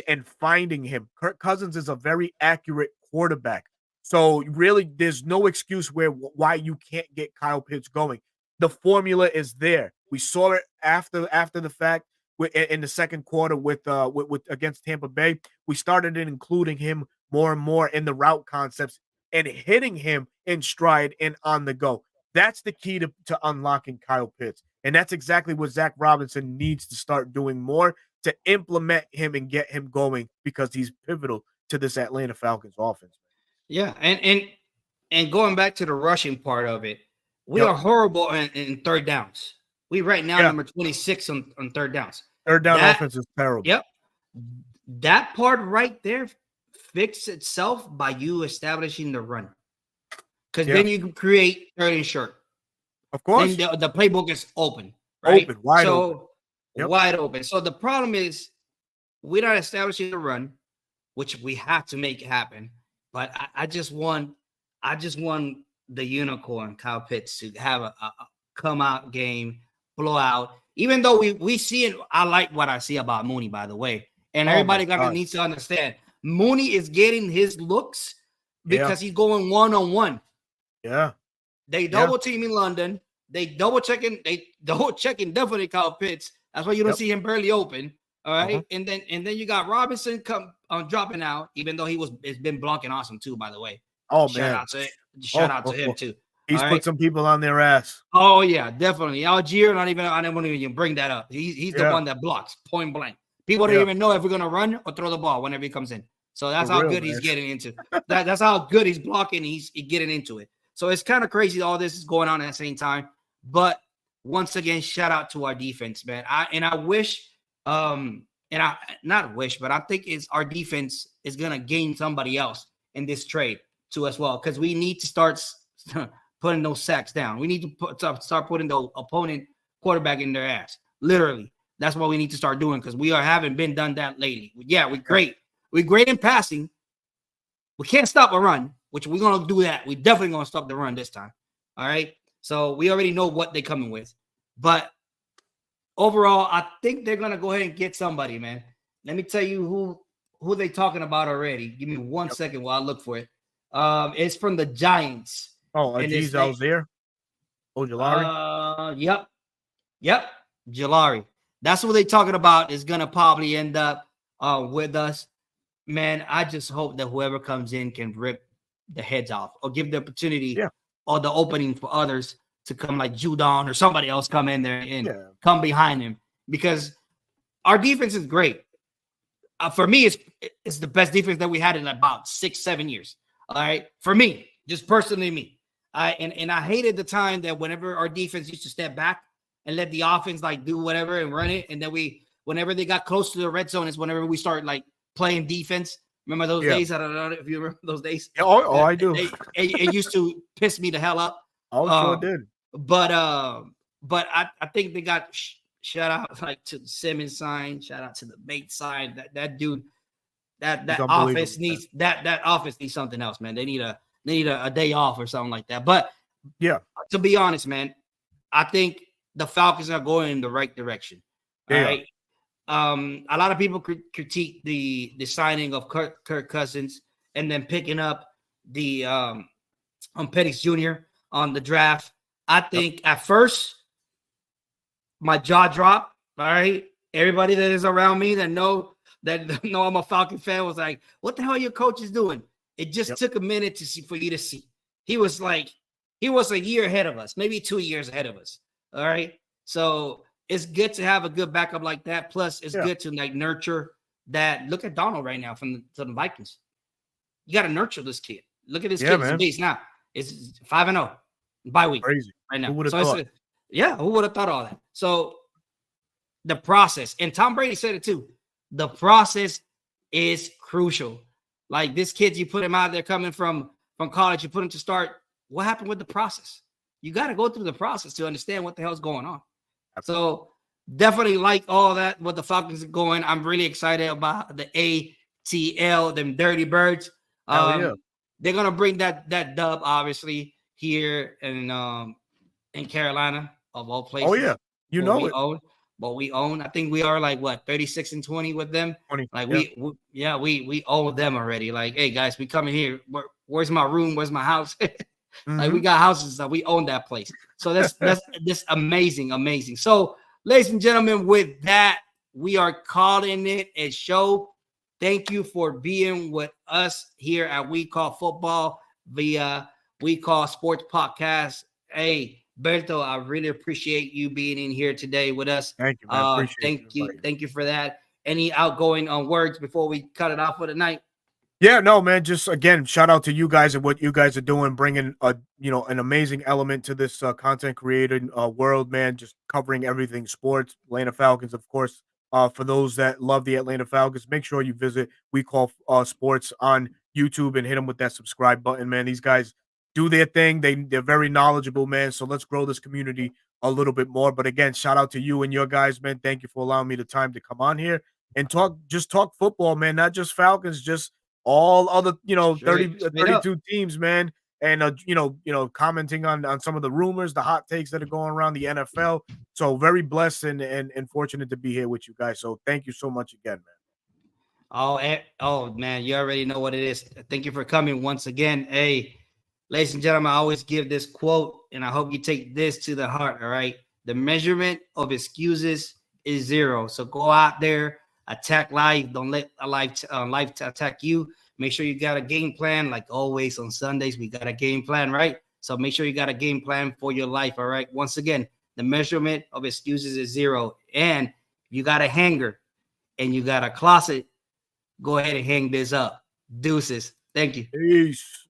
and finding him. Kirk Cousins is a very accurate quarterback. So really, there's no excuse why you can't get Kyle Pitts going. The formula is there. We saw it after the fact in the second quarter with against Tampa Bay. We started including him more and more in the route concepts and hitting him in stride and on the go. That's the key to unlocking Kyle Pitts. And that's exactly what Zach Robinson needs to start doing more to implement him and get him going, because he's pivotal to this Atlanta Falcons offense. Yeah, and going back to the rushing part of it, we are horrible in third downs. We right now number 26 on third downs. Third down offense is terrible. Yep. That part right there fixes itself by you establishing the run. Because then you can create third and short. Of course. Then the playbook is open. Right? Wide open. Wide open. So the problem is we're not establishing the run, which we have to make happen. But I just want the unicorn, Kyle Pitts, to have a come out game, blowout. Even though we see it, I like what I see about Mooney, by the way. And everybody needs to understand Mooney is getting his looks because he's going one-on-one. Yeah. They double teaming London. They double checking definitely Kyle Pitts. That's why you don't see him barely open. All right. And then you got Robinson dropping out, even though it's been blocking awesome too, by the way. Shout out to him too. He's put some people on their ass. Oh yeah, definitely. Algier, I don't even bring that up. He's the one that blocks point blank. People don't even know if we're gonna run or throw the ball whenever he comes in. So that's how good he's getting into. That's how good he's blocking. He's getting into it. So it's kind of crazy. All this is going on at the same time. But once again, shout out to our defense, man. I wish, but I think our defense is gonna gain somebody else in this trade. too as well, because we need to start putting those sacks down. We need to start putting the opponent quarterback in their ass. Literally, that's what we need to start doing, because we haven't been done that lately. Yeah, we're great. We're great in passing. We can't stop a run, which we're gonna do that. We're definitely gonna stop the run this time. All right. So we already know what they're coming with, but overall, I think they're gonna go ahead and get somebody, man. Let me tell you who they talking about already. Give me 1 second while I look for it. It's from the Giants. Oh, Aziz Al-Zir. Ojulari. Yep. Jalari. That's what they talking about is gonna probably end up with us. Man, I just hope that whoever comes in can rip the heads off or give the opportunity or the opening for others to come, like Judon or somebody else come in there and come behind him, because our defense is great. For me, it's the best defense that we had in about 6-7 years. All right. For me, just personally me. And I hated the time that whenever our defense used to step back and let the offense like do whatever and run it. And then whenever they got close to the red zone is whenever we start like playing defense. Remember those days? I don't know if you remember those days. I do. It used to piss me the hell up. Sure did. But I think they got shout out like to the Simmons sign, shout out to the Bates side. That dude, that offense needs that offense needs something else, man. They need a day off or something like that. But to be honest, man, I think the Falcons are going in the right direction. All right. A lot of people critique the signing of Kirk Cousins and then picking up the Penix Jr. on the draft. I think at first my jaw dropped. All right, everybody that is around me that know I'm a Falcon fan was like, "What the hell are your coaches doing?" It just took a minute for you to see. He was a year ahead of us, maybe 2 years ahead of us. All right, so it's good to have a good backup like that. Plus, it's good to like nurture that. Look at Donald right now from the Vikings. You got to nurture this kid. Look at this kid's base now. It's 5-0 bye week. Crazy right now. Who would have thought? Who would have thought all that? So the process, and Tom Brady said it too. The process is crucial. Like this kid, you put him out there coming from college, you put him to start. What happened with the process? You got to go through the process to understand what the hell's going on. So definitely like all that, what the Falcons are going. I'm really excited about the ATL, them Dirty Birds. They're gonna bring that dub, obviously, here in Carolina, of all places. Oh yeah, you know it. We own. I think we are like what 36-20 with them. 20, like we own them already. Like, hey guys, we coming here. Where's my room? Where's my house? Like we got houses that we own that place. So that's just amazing. So, ladies and gentlemen, with that, we are calling it a show. Thank you for being with us here at We Call Football via We Call Sports Podcast. Hey, Berto, I really appreciate you being in here today with us. Thank you, man. Thank you for that. Any outgoing words before we cut it off for the night? Yeah, no, man. Just again, shout out to you guys and what you guys are doing, bringing an amazing element to this content creating world, man. Just covering everything sports. Atlanta Falcons, of course. For those that love the Atlanta Falcons, make sure you visit We Call Sports on YouTube and hit them with that subscribe button, man. These guys do their thing. They're very knowledgeable, man. So let's grow this community a little bit more. But again, shout out to you and your guys, man. Thank you for allowing me the time to come on here and talk football, man. Not just Falcons, just all other, 32 teams, man. And, commenting on some of the rumors, the hot takes that are going around the NFL. So very blessed and fortunate to be here with you guys. So thank you so much again, man. Oh, man, you already know what it is. Thank you for coming once again. Hey, ladies and gentlemen, I always give this quote, and I hope you take this to the heart, all right? The measurement of excuses is 0. So go out there, attack life. Don't let life attack you. Make sure you got a game plan. Like always on Sundays, we got a game plan, right? So make sure you got a game plan for your life, all right? Once again, the measurement of excuses is 0. And you got a hanger and you got a closet, go ahead and hang this up. Deuces. Thank you. Peace.